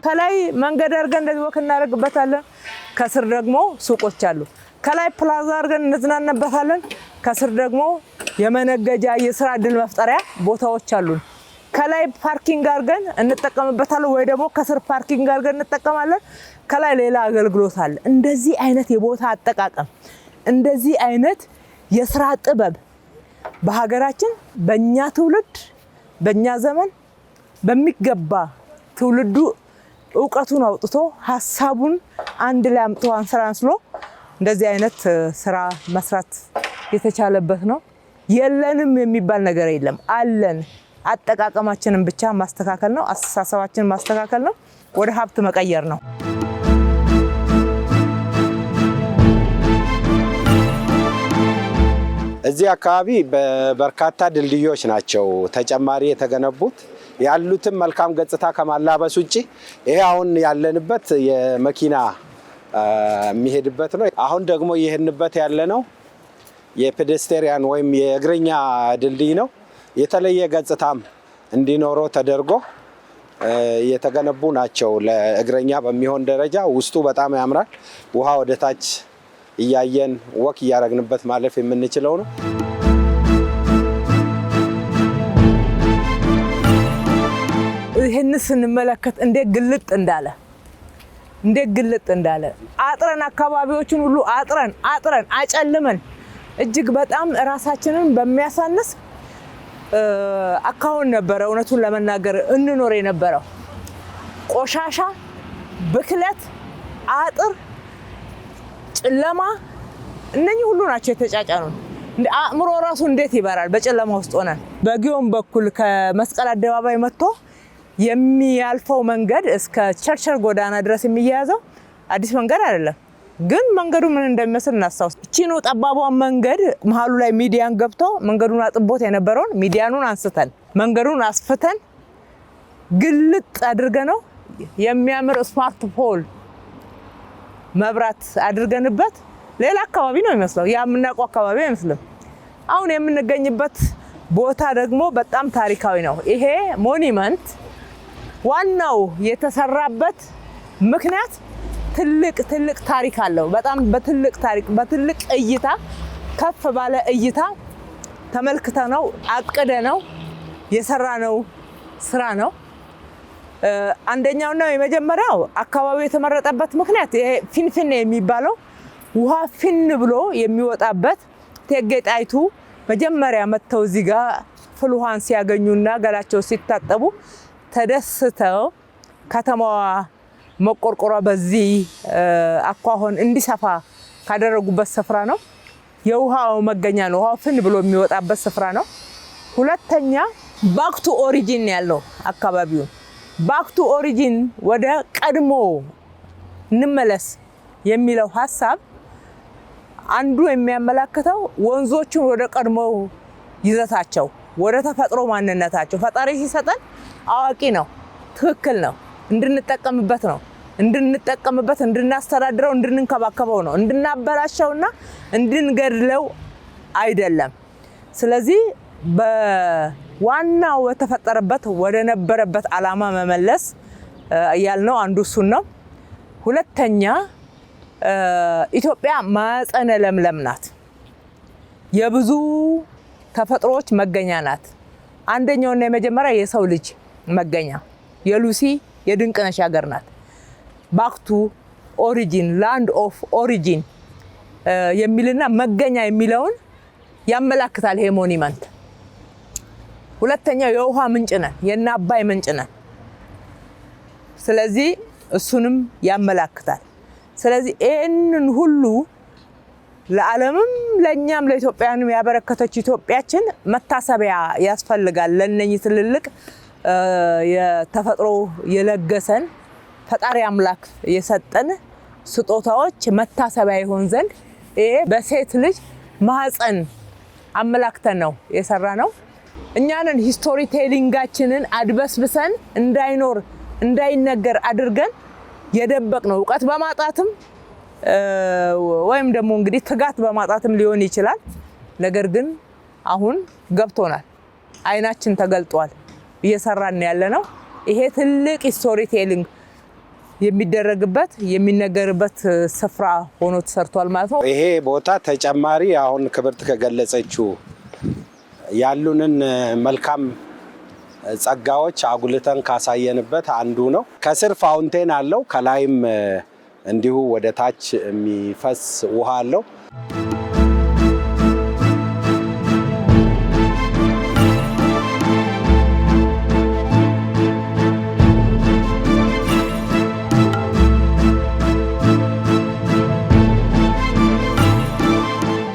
ከላይ መንገድ አድርገን እንደዚህ ወክ እናደርግበታለን። ከስር ደግሞ ሱቆች አሉ። ከላይ ፕላዛ አድርገን እንዝናናበታለን። ከስር ደግሞ የመነገጃ የስራ እድል መፍጠሪያ ቦታዎች አሉን። ከላይ ፓርኪንግ አድርገን እንጠቀምበታለን፣ ወይ ደግሞ ከስር ፓርኪንግ አድርገን እንጠቀማለን። ከላይ ሌላ አገልግሎት አለ። እንደዚህ አይነት የቦታ አጠቃቀም፣ እንደዚህ አይነት የስራ ጥበብ በሀገራችን በእኛ ትውልድ በእኛ ዘመን በሚገባ ትውልዱ እውቀቱን አውጥቶ ሀሳቡን አንድ ላይ አምጥቶ አንስሎ እንደዚህ አይነት ስራ መስራት የተቻለበት ነው። የለንም የሚባል ነገር የለም፣ አለን። አጠቃቀማችንን ብቻ ማስተካከል ነው፣ አስተሳሰባችንን ማስተካከል ነው፣ ወደ ሀብት መቀየር ነው። እዚህ አካባቢ በርካታ ድልድዮች ናቸው ተጨማሪ የተገነቡት። ያሉትም መልካም ገጽታ ከማላበስ ውጪ ይሄ አሁን ያለንበት የመኪና የሚሄድበት ነው። አሁን ደግሞ ይሄንበት ያለነው የፔዴስትሪያን ወይም የእግረኛ ድልድይ ነው። የተለየ ገጽታም እንዲኖረው ተደርጎ የተገነቡ ናቸው። ለእግረኛ በሚሆን ደረጃ ውስጡ በጣም ያምራል። ውሃ ወደ ታች እያየን ወክ እያደረግንበት ማለፍ የምንችለው ነው። ይህን ስንመለከት እንዴት ግልጥ እንዳለ አጥረን አካባቢዎችን ሁሉ አጥረን አጨልመን እጅግ በጣም ራሳችንን በሚያሳንስ አካውን ነበረ እውነቱን ለመናገር እንኖር የነበረው። ቆሻሻ፣ ብክለት፣ አጥር፣ ጨለማ እነኚህ ሁሉ ናቸው የተጫጫኑን። እንደ አእምሮ ራሱ እንዴት ይበራል በጨለማ ውስጥ ሆነን። በጊዮን በኩል ከመስቀል አደባባይ መጥቶ የሚያልፈው መንገድ እስከ ቸርቸር ጎዳና ድረስ የሚያያዘው አዲስ መንገድ አይደለም፣ ግን መንገዱ ምን እንደሚመስል እናስታውስ። እቺኑ ጠባቧን መንገድ መሀሉ ላይ ሚዲያን ገብቶ መንገዱን አጥቦት የነበረውን ሚዲያኑን አንስተን መንገዱን አስፍተን ግልጥ አድርገነው የሚያምር ስማርት ፖል መብራት አድርገንበት ሌላ አካባቢ ነው የሚመስለው። ያ የምናውቀው አካባቢ አይመስልም። አሁን የምንገኝበት ቦታ ደግሞ በጣም ታሪካዊ ነው። ይሄ ሞኒመንት ዋናው የተሰራበት ምክንያት ትልቅ ታሪክ አለው። በጣም በትልቅ ታሪክ በትልቅ እይታ ከፍ ባለ እይታ ተመልክተነው አቅደነው የሰራነው ስራ ነው። አንደኛውና የመጀመሪያው አካባቢው የተመረጠበት ምክንያት ይሄ ፊንፊኔ የሚባለው ውሃ ፊን ብሎ የሚወጣበት እቴጌ ጣይቱ መጀመሪያ መጥተው እዚህ ጋር ፍል ውሃን ሲያገኙና ገላቸው ሲታጠቡ ተደስተው ከተማዋ መቆርቆሯ በዚህ አኳሆን እንዲሰፋ ካደረጉበት ስፍራ ነው። የውሃው መገኛ ነው። ውሃው ፍን ብሎ የሚወጣበት ስፍራ ነው። ሁለተኛ ባክ ቱ ኦሪጂን ያለው አካባቢው ባክ ቱ ኦሪጂን ወደ ቀድሞ እንመለስ የሚለው ሀሳብ አንዱ የሚያመላክተው ወንዞቹን ወደ ቀድሞ ይዘታቸው ወደ ተፈጥሮ ማንነታቸው ፈጣሪ ሲሰጠን አዋቂ ነው፣ ትክክል ነው፣ እንድንጠቀምበት ነው። እንድናስተዳድረው፣ እንድንንከባከበው ነው። እንድናበላሸውና እንድንገድለው አይደለም። ስለዚህ በዋናው የተፈጠረበት ወደ ነበረበት ዓላማ መመለስ ያልነው አንዱ እሱን ነው። ሁለተኛ ኢትዮጵያ ማዕፀነ ለምለም ናት። የብዙ ተፈጥሮዎች መገኛ ናት። አንደኛውና የመጀመሪያ የሰው ልጅ መገኛ የሉሲ የድንቅነሽ ሀገር ናት። ባክቱ ኦሪጂን ላንድ ኦፍ ኦሪጂን የሚልና መገኛ የሚለውን ያመላክታል ይሄ ሞኒመንት። ሁለተኛው የውሃ ምንጭ ነን፣ የእነ አባይ ምንጭ ነን። ስለዚህ እሱንም ያመላክታል። ስለዚህ ይህንን ሁሉ ለዓለምም ለእኛም ለኢትዮጵያውያንም ያበረከተች ኢትዮጵያችን መታሰቢያ ያስፈልጋል። ለእነኚህ ትልልቅ የተፈጥሮ የለገሰን ፈጣሪ አምላክ የሰጠን ስጦታዎች መታሰቢያ ይሆን ዘንድ ይሄ በሴት ልጅ ማህፀን አመላክተን ነው የሰራ ነው። እኛንን ሂስቶሪ ቴሊንጋችንን አድበስብሰን እንዳይኖር እንዳይነገር አድርገን የደበቅ ነው። እውቀት በማጣትም ወይም ደግሞ እንግዲህ ትጋት በማጣትም ሊሆን ይችላል። ነገር ግን አሁን ገብቶናል፣ አይናችን ተገልጧል፣ እየሰራን ያለ ነው። ይሄ ትልቅ ሂስቶሪ ቴሊንግ የሚደረግበት የሚነገርበት ስፍራ ሆኖ ተሰርቷል ማለት ነው። ይሄ ቦታ ተጨማሪ አሁን ክብርት ከገለጸችው ያሉንን መልካም ጸጋዎች አጉልተን ካሳየንበት አንዱ ነው። ከስር ፋውንቴን አለው፣ ከላይም እንዲሁ ወደ ታች የሚፈስ ውሃ አለው።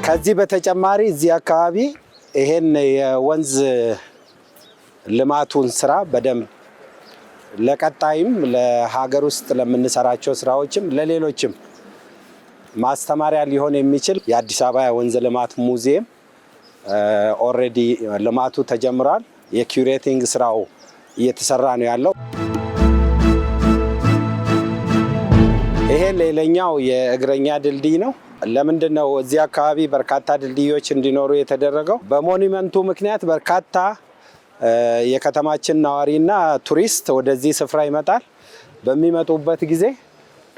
ከዚህ በተጨማሪ እዚህ አካባቢ ይሄን የወንዝ ልማቱን ስራ በደንብ ለቀጣይም ለሀገር ውስጥ ለምንሰራቸው ስራዎችም ለሌሎችም ማስተማሪያ ሊሆን የሚችል የአዲስ አበባ የወንዝ ልማት ሙዚየም ኦልሬዲ ልማቱ ተጀምሯል። የኪዩሬቲንግ ስራው እየተሰራ ነው ያለው። ይሄ ሌላኛው የእግረኛ ድልድይ ነው። ለምንድን ነው እዚህ አካባቢ በርካታ ድልድዮች እንዲኖሩ የተደረገው? በሞኒመንቱ ምክንያት በርካታ የከተማችን ነዋሪና ቱሪስት ወደዚህ ስፍራ ይመጣል። በሚመጡበት ጊዜ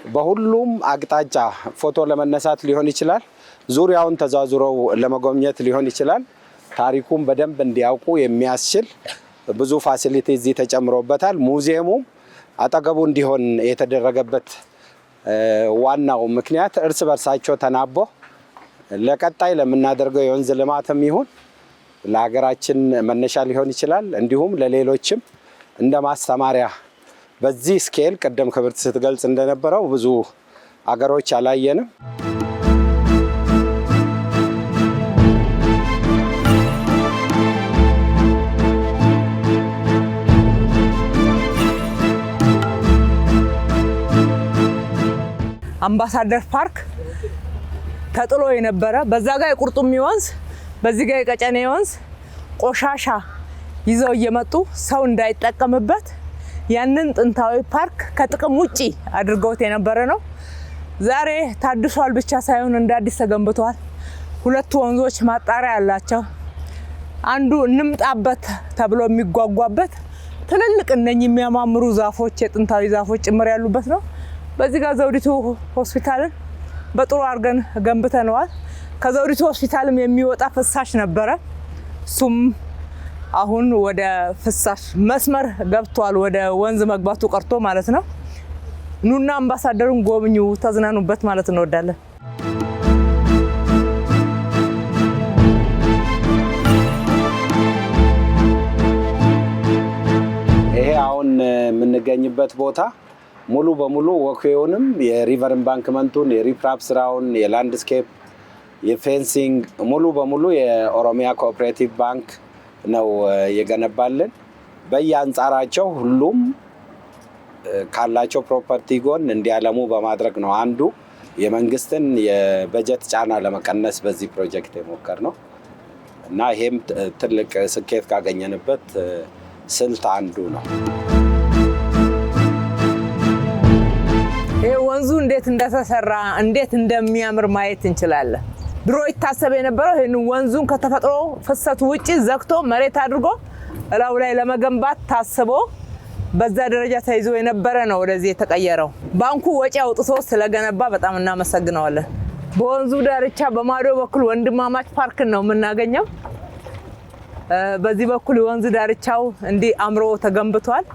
በሁሉም አቅጣጫ ፎቶ ለመነሳት ሊሆን ይችላል፣ ዙሪያውን ተዛዙረው ለመጎብኘት ሊሆን ይችላል። ታሪኩን በደንብ እንዲያውቁ የሚያስችል ብዙ ፋሲሊቲ እዚህ ተጨምሮበታል። ሙዚየሙ አጠገቡ እንዲሆን የተደረገበት ዋናው ምክንያት እርስ በርሳቸው ተናቦ ለቀጣይ ለምናደርገው የወንዝ ልማትም ይሁን ለሀገራችን መነሻ ሊሆን ይችላል። እንዲሁም ለሌሎችም እንደ ማስተማሪያ በዚህ ስኬል ቀደም ክብርት ስትገልጽ እንደነበረው ብዙ አገሮች አላየንም። አምባሳደር ፓርክ ተጥሎ የነበረ በዛ ጋር የቁርጡሚ ወንዝ በዚህ ጋር የቀጨኔ ወንዝ ቆሻሻ ይዘው እየመጡ ሰው እንዳይጠቀምበት ያንን ጥንታዊ ፓርክ ከጥቅም ውጪ አድርገውት የነበረ ነው። ዛሬ ታድሷል ብቻ ሳይሆን እንደ አዲስ ተገንብቷል። ሁለቱ ወንዞች ማጣሪያ ያላቸው፣ አንዱ እንምጣበት ተብሎ የሚጓጓበት ትልልቅ እነኚህ የሚያማምሩ ዛፎች የጥንታዊ ዛፎች ጭምር ያሉበት ነው። በዚህ ጋር ዘውዲቱ ሆስፒታልን በጥሩ አድርገን ገንብተነዋል። ከዘውዲቱ ሆስፒታልም የሚወጣ ፍሳሽ ነበረ። እሱም አሁን ወደ ፍሳሽ መስመር ገብቷል። ወደ ወንዝ መግባቱ ቀርቶ ማለት ነው። ኑና አምባሳደሩን ጎብኙ፣ ተዝናኑበት ማለት እንወዳለን። ይሄ አሁን የምንገኝበት ቦታ ሙሉ በሙሉ ወክዌውንም የሪቨር ኢምባንክመንቱን የሪፕራፕ ስራውን የላንድስኬፕ የፌንሲንግ ሙሉ በሙሉ የኦሮሚያ ኮኦፕሬቲቭ ባንክ ነው የገነባልን። በየአንጻራቸው ሁሉም ካላቸው ፕሮፐርቲ ጎን እንዲያለሙ በማድረግ ነው አንዱ የመንግስትን የበጀት ጫና ለመቀነስ በዚህ ፕሮጀክት የሞከርነው እና ይሄም ትልቅ ስኬት ካገኘንበት ስልት አንዱ ነው። ይሄ ወንዙ እንዴት እንደተሰራ እንዴት እንደሚያምር ማየት እንችላለን። ድሮ ይታሰብ የነበረው ይሄን ወንዙን ከተፈጥሮ ፍሰቱ ውጪ ዘግቶ መሬት አድርጎ እላው ላይ ለመገንባት ታስቦ በዛ ደረጃ ተይዞ የነበረ ነው ወደዚህ የተቀየረው። ባንኩ ወጪ አውጥቶ ስለገነባ በጣም እናመሰግነዋለን። በወንዙ ዳርቻ በማዶ በኩል ወንድማማች ፓርክ ነው የምናገኘው። በዚህ በኩል የወንዝ ዳርቻው እንዲህ አምሮ ተገንብቷል።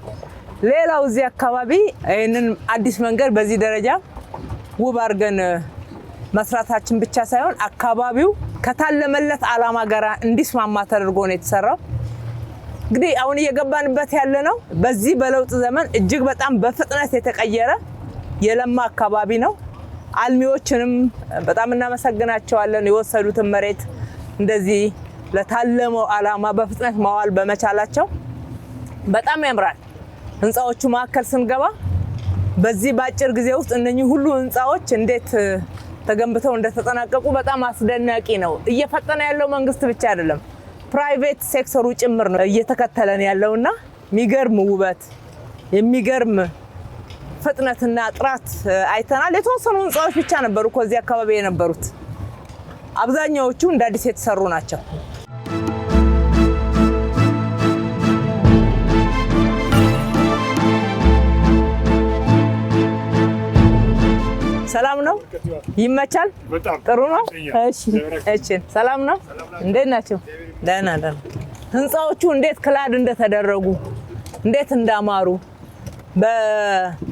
ሌላው እዚህ አካባቢ ይህንን አዲስ መንገድ በዚህ ደረጃ ውብ አድርገን መስራታችን ብቻ ሳይሆን አካባቢው ከታለመለት ዓላማ ጋር እንዲስማማ ተደርጎ ነው የተሰራው። እንግዲህ አሁን እየገባንበት ያለ ነው በዚህ በለውጥ ዘመን እጅግ በጣም በፍጥነት የተቀየረ የለማ አካባቢ ነው። አልሚዎችንም በጣም እናመሰግናቸዋለን። የወሰዱትን መሬት እንደዚህ ለታለመው ዓላማ በፍጥነት ማዋል በመቻላቸው በጣም ያምራል። ህንፃዎቹ መካከል ስንገባ በዚህ በአጭር ጊዜ ውስጥ እነኚህ ሁሉ ህንፃዎች እንዴት ተገንብተው እንደተጠናቀቁ በጣም አስደናቂ ነው። እየፈጠነ ያለው መንግስት ብቻ አይደለም፣ ፕራይቬት ሴክተሩ ጭምር ነው እየተከተለን ያለውና የሚገርም ውበት የሚገርም ፍጥነትና ጥራት አይተናል። የተወሰኑ ህንፃዎች ብቻ ነበሩ ከዚህ አካባቢ የነበሩት፣ አብዛኛዎቹ እንደ አዲስ የተሰሩ ናቸው። ሰላም ነው? ይመቻል? ጥሩ ነው? እሺ ሰላም ነው? እንዴት ናቸው? ደህና ደህና። ህንፃዎቹ እንዴት ክላድ እንደተደረጉ እንዴት እንዳማሩ በድንጋይ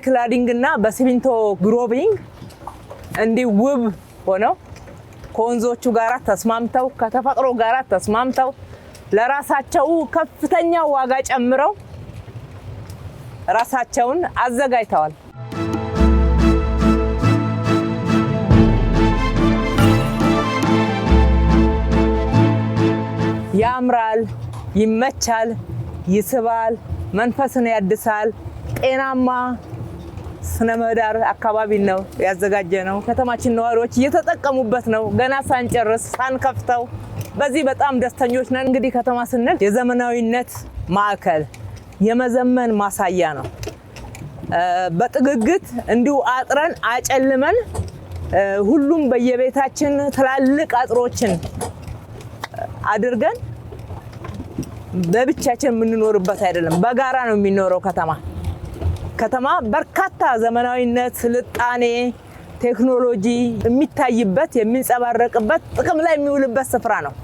ክላዲንግ እና በሲሚንቶ ግሮቪንግ እንዲህ ውብ ሆነው ከወንዞቹ ጋር ተስማምተው ከተፈጥሮ ጋር ተስማምተው ለራሳቸው ከፍተኛ ዋጋ ጨምረው ራሳቸውን አዘጋጅተዋል። ያምራል፣ ይመቻል፣ ይስባል፣ መንፈስን ያድሳል። ጤናማ ስነ ምህዳር አካባቢ ነው ያዘጋጀ ነው። ከተማችን ነዋሪዎች እየተጠቀሙበት ነው ገና ሳንጨርስ ሳንከፍተው። በዚህ በጣም ደስተኞች ነን። እንግዲህ ከተማ ስንል የዘመናዊነት ማዕከል የመዘመን ማሳያ ነው። በጥግግት እንዲሁ አጥረን አጨልመን ሁሉም በየቤታችን ትላልቅ አጥሮችን አድርገን በብቻችን የምንኖርበት አይደለም፣ በጋራ ነው የሚኖረው። ከተማ በርካታ ዘመናዊነት፣ ስልጣኔ፣ ቴክኖሎጂ የሚታይበት የሚንጸባረቅበት ጥቅም ላይ የሚውልበት ስፍራ ነው።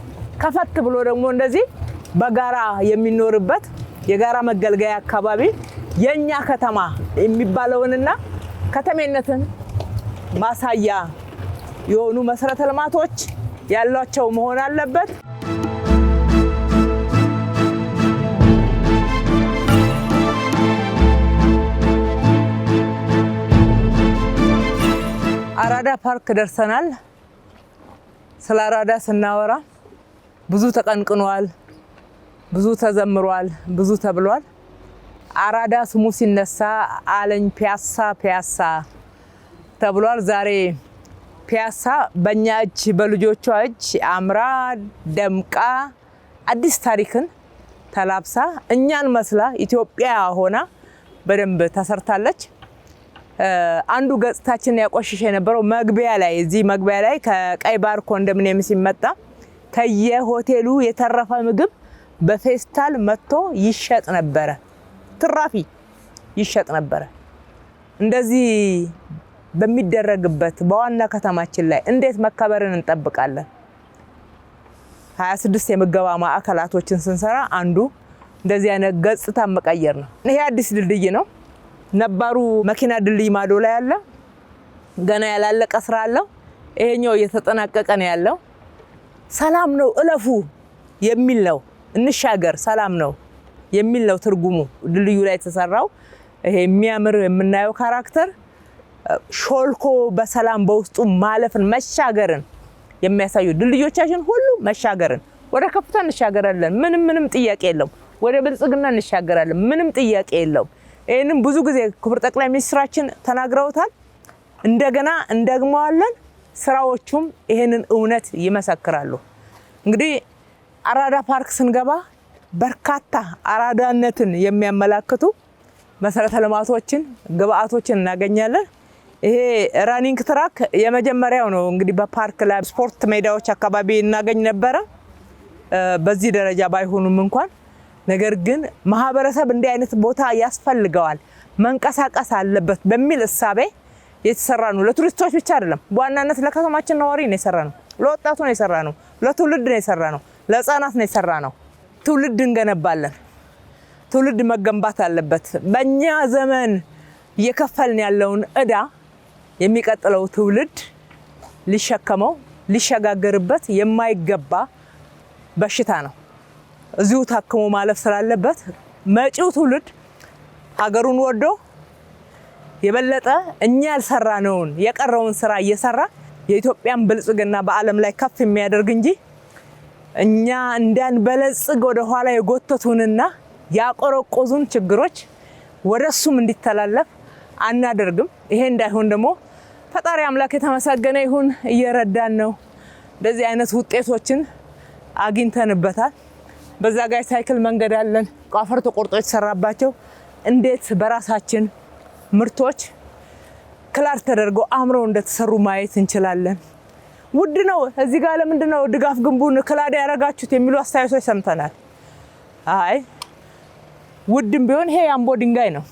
ከፈት ብሎ ደግሞ እንደዚህ በጋራ የሚኖርበት የጋራ መገልገያ አካባቢ የኛ ከተማ የሚባለውንና ከተሜነትን ማሳያ የሆኑ መሰረተ ልማቶች ያሏቸው መሆን አለበት። አራዳ ፓርክ ደርሰናል። ስለ አራዳ ስናወራ ብዙ ተቀንቅኗል፣ ብዙ ተዘምሯል፣ ብዙ ተብሏል። አራዳ ስሙ ሲነሳ አለኝ ፒያሳ ተብሏል። ዛሬ ፒያሳ በእኛ እጅ በልጆቿ እጅ አምራ ደምቃ አዲስ ታሪክን ተላብሳ እኛን መስላ ኢትዮጵያ ሆና በደንብ ተሰርታለች። አንዱ ገጽታችን ያቆሽሽ የነበረው መግቢያ ላይ እዚህ መግቢያ ላይ ከቀይ ባር ኮንዶሚኒየም ሲመጣ ከየሆቴሉ የተረፈ ምግብ በፌስታል መጥቶ ይሸጥ ነበረ። ትራፊ ይሸጥ ነበረ። እንደዚህ በሚደረግበት በዋና ከተማችን ላይ እንዴት መከበርን እንጠብቃለን? 26 የምገባ ማዕከላቶችን ስንሰራ አንዱ እንደዚህ አይነት ገጽታ መቀየር ነው። ይሄ አዲስ ድልድይ ነው። ነባሩ መኪና ድልድይ ማዶ ላይ ያለ ገና ያላለቀ ስራ አለው። ይሄኛው እየተጠናቀቀ ነው ያለው። ሰላም ነው እለፉ የሚል ነው። እንሻገር ሰላም ነው የሚል ነው ትርጉሙ። ድልድዩ ላይ የተሰራው ይሄ የሚያምር የምናየው ካራክተር ሾልኮ በሰላም በውስጡ ማለፍን መሻገርን የሚያሳዩ ድልድዮቻችን ሁሉ መሻገርን ወደ ከፍታ እንሻገራለን። ምንም ጥያቄ የለውም። ወደ ብልጽግና እንሻገራለን። ምንም ጥያቄ የለውም። ይሄንን ብዙ ጊዜ ክቡር ጠቅላይ ሚኒስትራችን ተናግረውታል። እንደገና እንደግመዋለን። ስራዎቹም ይሄንን እውነት ይመሰክራሉ። እንግዲህ አራዳ ፓርክ ስንገባ በርካታ አራዳነትን የሚያመላክቱ መሰረተ ልማቶችን ግብአቶችን እናገኛለን። ይሄ ራኒንግ ትራክ የመጀመሪያው ነው። እንግዲህ በፓርክ ላይ ስፖርት ሜዳዎች አካባቢ እናገኝ ነበረ በዚህ ደረጃ ባይሆኑም እንኳን። ነገር ግን ማህበረሰብ እንዲህ አይነት ቦታ ያስፈልገዋል፣ መንቀሳቀስ አለበት በሚል እሳቤ የተሰራ ነው። ለቱሪስቶች ብቻ አይደለም፣ በዋናነት ለከተማችን ነዋሪ ነው የሰራ ነው። ለወጣቱ ነው የሰራ ነው። ለትውልድ ነው የሰራ ነው። ለህፃናት ነው የሰራ ነው። ትውልድ እንገነባለን። ትውልድ መገንባት አለበት። በእኛ ዘመን እየከፈልን ያለውን ዕዳ የሚቀጥለው ትውልድ ሊሸከመው ሊሸጋገርበት የማይገባ በሽታ ነው። እዚሁ ታክሞ ማለፍ ስላለበት መጪው ትውልድ ሀገሩን ወዶ የበለጠ እኛ ያልሰራነውን የቀረውን ስራ እየሰራ የኢትዮጵያን ብልጽግና በዓለም ላይ ከፍ የሚያደርግ እንጂ እኛ እንዳንበለጽግ ወደ ኋላ የጎተቱንና ያቆረቆዙን ችግሮች ወደሱም እንዲተላለፍ አናደርግም። ይሄ እንዳይሆን ደግሞ ፈጣሪ አምላክ የተመሰገነ ይሁን እየረዳን ነው። እንደዚህ አይነት ውጤቶችን አግኝተንበታል። በዛ ጋር ሳይክል መንገድ አለን። አፈር ተቆርጦ የተሰራባቸው እንዴት በራሳችን ምርቶች ክላር ተደርገው አምረው እንደተሰሩ ማየት እንችላለን። ውድ ነው። እዚህ ጋር ለምንድን ነው ድጋፍ ግንቡን ክላድ ያደረጋችሁት የሚሉ አስተያየቶች ሰምተናል። አይ ውድም ቢሆን ይሄ የአምቦ ድንጋይ ነው።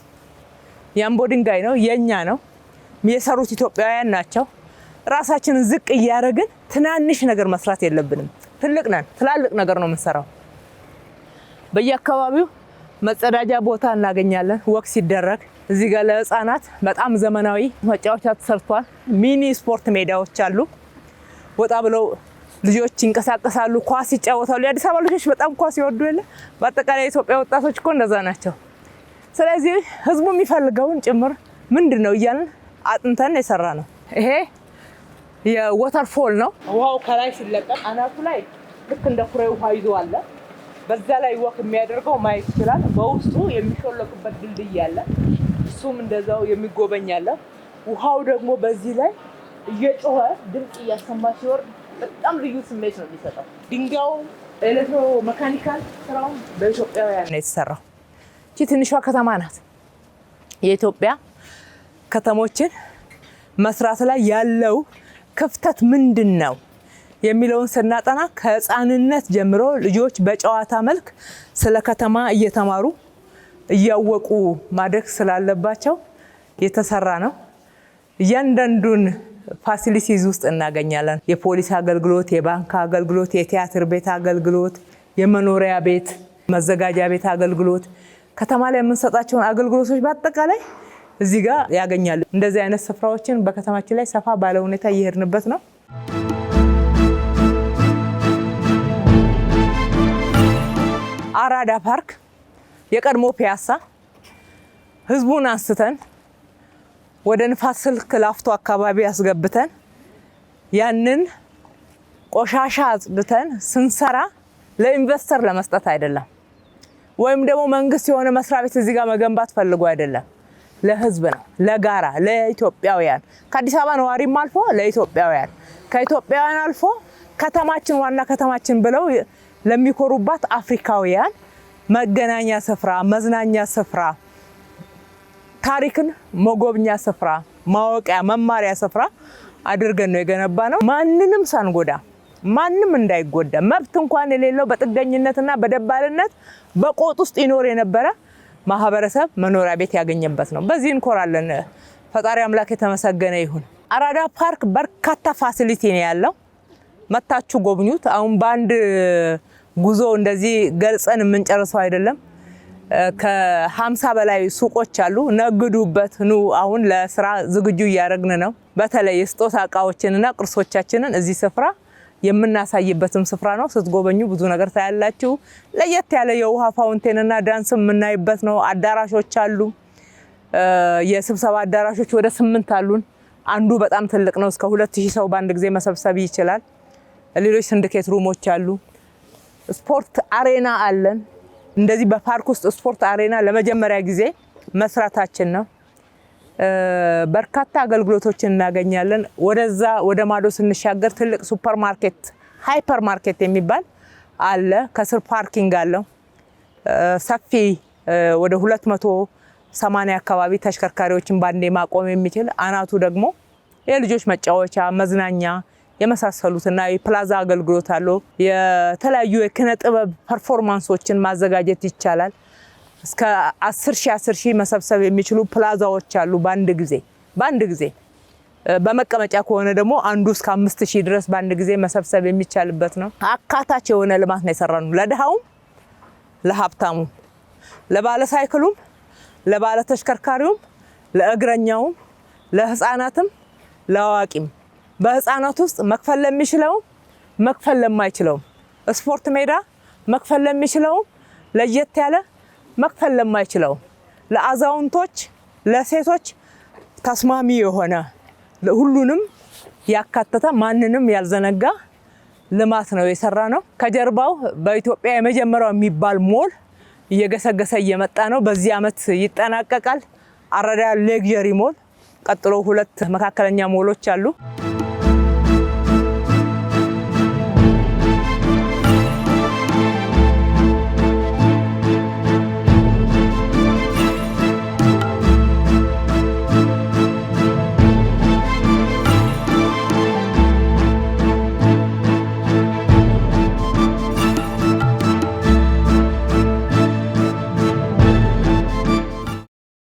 የአምቦ ድንጋይ ነው፣ የኛ ነው። የሰሩት ኢትዮጵያውያን ናቸው። ራሳችንን ዝቅ እያደረግን ትናንሽ ነገር መስራት የለብንም። ትልቅ ነን፣ ትላልቅ ነገር ነው የምንሰራው። በየአካባቢው መጸዳጃ ቦታ እናገኛለን። ወክ ሲደረግ እዚህ ጋር ለህፃናት በጣም ዘመናዊ መጫወቻ ተሰርቷል። ሚኒ ስፖርት ሜዳዎች አሉ። ወጣ ብለው ልጆች ይንቀሳቀሳሉ፣ ኳስ ይጫወታሉ። የአዲስ አበባ ልጆች በጣም ኳስ ይወዱ የለ። በአጠቃላይ የኢትዮጵያ ወጣቶች እኮ እንደዛ ናቸው። ስለዚህ ህዝቡ የሚፈልገውን ጭምር ምንድነው እያልን አጥንተን የሰራ ነው። ይሄ የወተርፎል ነው። ውሃው ከላይ ሲለቀቅ አናቱ ላይ ልክ እንደ ኩሬ ውሃ ይዞ አለ። በዛ ላይ ወክ የሚያደርገው ማየት ይችላል። በውስጡ የሚሾለክበት ድልድይ አለ። እሱም እንደዛው የሚጎበኝ አለ። ውሃው ደግሞ በዚህ ላይ እየጮኸ ድምፅ እያሰማ ሲወርድ በጣም ልዩ ስሜት ነው የሚሰጠው። ድንጋዩ ኤሌክትሮ መካኒካል ስራውን በኢትዮጵያውያን ነው የተሰራው። እቺ ትንሿ ከተማ ናት። የኢትዮጵያ ከተሞችን መስራት ላይ ያለው ክፍተት ምንድን ነው የሚለውን ስናጠና ከህፃንነት ጀምሮ ልጆች በጨዋታ መልክ ስለ ከተማ እየተማሩ እያወቁ ማደግ ስላለባቸው የተሰራ ነው። እያንዳንዱን ፋሲሊቲዝ ውስጥ እናገኛለን። የፖሊስ አገልግሎት፣ የባንክ አገልግሎት፣ የቲያትር ቤት አገልግሎት፣ የመኖሪያ ቤት፣ መዘጋጃ ቤት አገልግሎት፣ ከተማ ላይ የምንሰጣቸውን አገልግሎቶች በአጠቃላይ እዚህ ጋር ያገኛሉ። እንደዚህ አይነት ስፍራዎችን በከተማችን ላይ ሰፋ ባለ ሁኔታ እየሄድንበት ነው። አራዳ ፓርክ የቀድሞ ፒያሳ ህዝቡን አንስተን ወደ ንፋስ ስልክ ላፍቶ አካባቢ ያስገብተን ያንን ቆሻሻ አጽድተን ስንሰራ ለኢንቨስተር ለመስጠት አይደለም፣ ወይም ደግሞ መንግስት የሆነ መስሪያ ቤት እዚህ ጋር መገንባት ፈልጎ አይደለም። ለህዝብ ነው፣ ለጋራ ለኢትዮጵያውያን፣ ከአዲስ አበባ ነዋሪም አልፎ ለኢትዮጵያውያን፣ ከኢትዮጵያውያን አልፎ ከተማችን ዋና ከተማችን ብለው ለሚኮሩባት አፍሪካውያን መገናኛ ስፍራ፣ መዝናኛ ስፍራ፣ ታሪክን መጎብኛ ስፍራ፣ ማወቂያ መማሪያ ስፍራ አድርገን ነው የገነባ ነው። ማንንም ሳንጎዳ፣ ማንም እንዳይጎዳ፣ መብት እንኳን የሌለው በጥገኝነትና በደባልነት በቆጥ ውስጥ ይኖር የነበረ ማህበረሰብ መኖሪያ ቤት ያገኘበት ነው። በዚህ እንኮራለን። ፈጣሪ አምላክ የተመሰገነ ይሁን። አራዳ ፓርክ በርካታ ፋሲሊቲ ነው ያለው። መታችሁ ጎብኙት። አሁን በአንድ ጉዞ እንደዚህ ገልጸን የምንጨርሰው አይደለም። ከ50 በላይ ሱቆች አሉ። ነግዱበት ኑ። አሁን ለስራ ዝግጁ እያደረግን ነው። በተለይ የስጦታ እቃዎችንና ቅርሶቻችንን እዚህ ስፍራ የምናሳይበትም ስፍራ ነው። ስትጎበኙ ብዙ ነገር ታያላችሁ። ለየት ያለ የውሃ ፋውንቴንና ዳንስ የምናይበት ነው። አዳራሾች አሉ። የስብሰባ አዳራሾች ወደ 8 አሉን። አንዱ በጣም ትልቅ ነው። እስከ 2000 ሰው በአንድ ጊዜ መሰብሰብ ይችላል። ሌሎች ሲንዲኬት ሩሞች አሉ። ስፖርት አሬና አለን። እንደዚህ በፓርክ ውስጥ ስፖርት አሬና ለመጀመሪያ ጊዜ መስራታችን ነው። በርካታ አገልግሎቶችን እናገኛለን። ወደዛ ወደ ማዶ ስንሻገር ትልቅ ሱፐር ማርኬት፣ ሃይፐር ማርኬት የሚባል አለ። ከስር ፓርኪንግ አለው። ሰፊ ወደ 280 አካባቢ ተሽከርካሪዎችን ባንዴ ማቆም የሚችል፣ አናቱ ደግሞ የልጆች መጫወቻ፣ መዝናኛ የመሳሰሉትና የፕላዛ አገልግሎት አለው። የተለያዩ የኪነ ጥበብ ፐርፎርማንሶችን ማዘጋጀት ይቻላል። እስከ 10,000 መሰብሰብ የሚችሉ ፕላዛዎች አሉ። በአንድ ጊዜ በመቀመጫ ከሆነ ደግሞ አንዱ እስከ 5,000 ድረስ በአንድ ጊዜ መሰብሰብ የሚቻልበት ነው። አካታች የሆነ ልማት ነው የሰራነው፣ ለድሃውም ለሀብታሙ። ለባለ ሳይክሉም፣ ለባለ ተሽከርካሪውም፣ ለእግረኛውም፣ ለህፃናትም፣ ለአዋቂም በህፃናት ውስጥ መክፈል ለሚችለው መክፈል ለማይችለው ስፖርት ሜዳ መክፈል ለሚችለው ለየት ያለ መክፈል ለማይችለው ለአዛውንቶች ለሴቶች ተስማሚ የሆነ ሁሉንም ያካተተ ማንንም ያልዘነጋ ልማት ነው የሰራ ነው። ከጀርባው በኢትዮጵያ የመጀመሪያው የሚባል ሞል እየገሰገሰ እየመጣ ነው። በዚህ አመት ይጠናቀቃል። አራዳ ሌግዠሪ ሞል ቀጥሎ 2 መካከለኛ ሞሎች አሉ።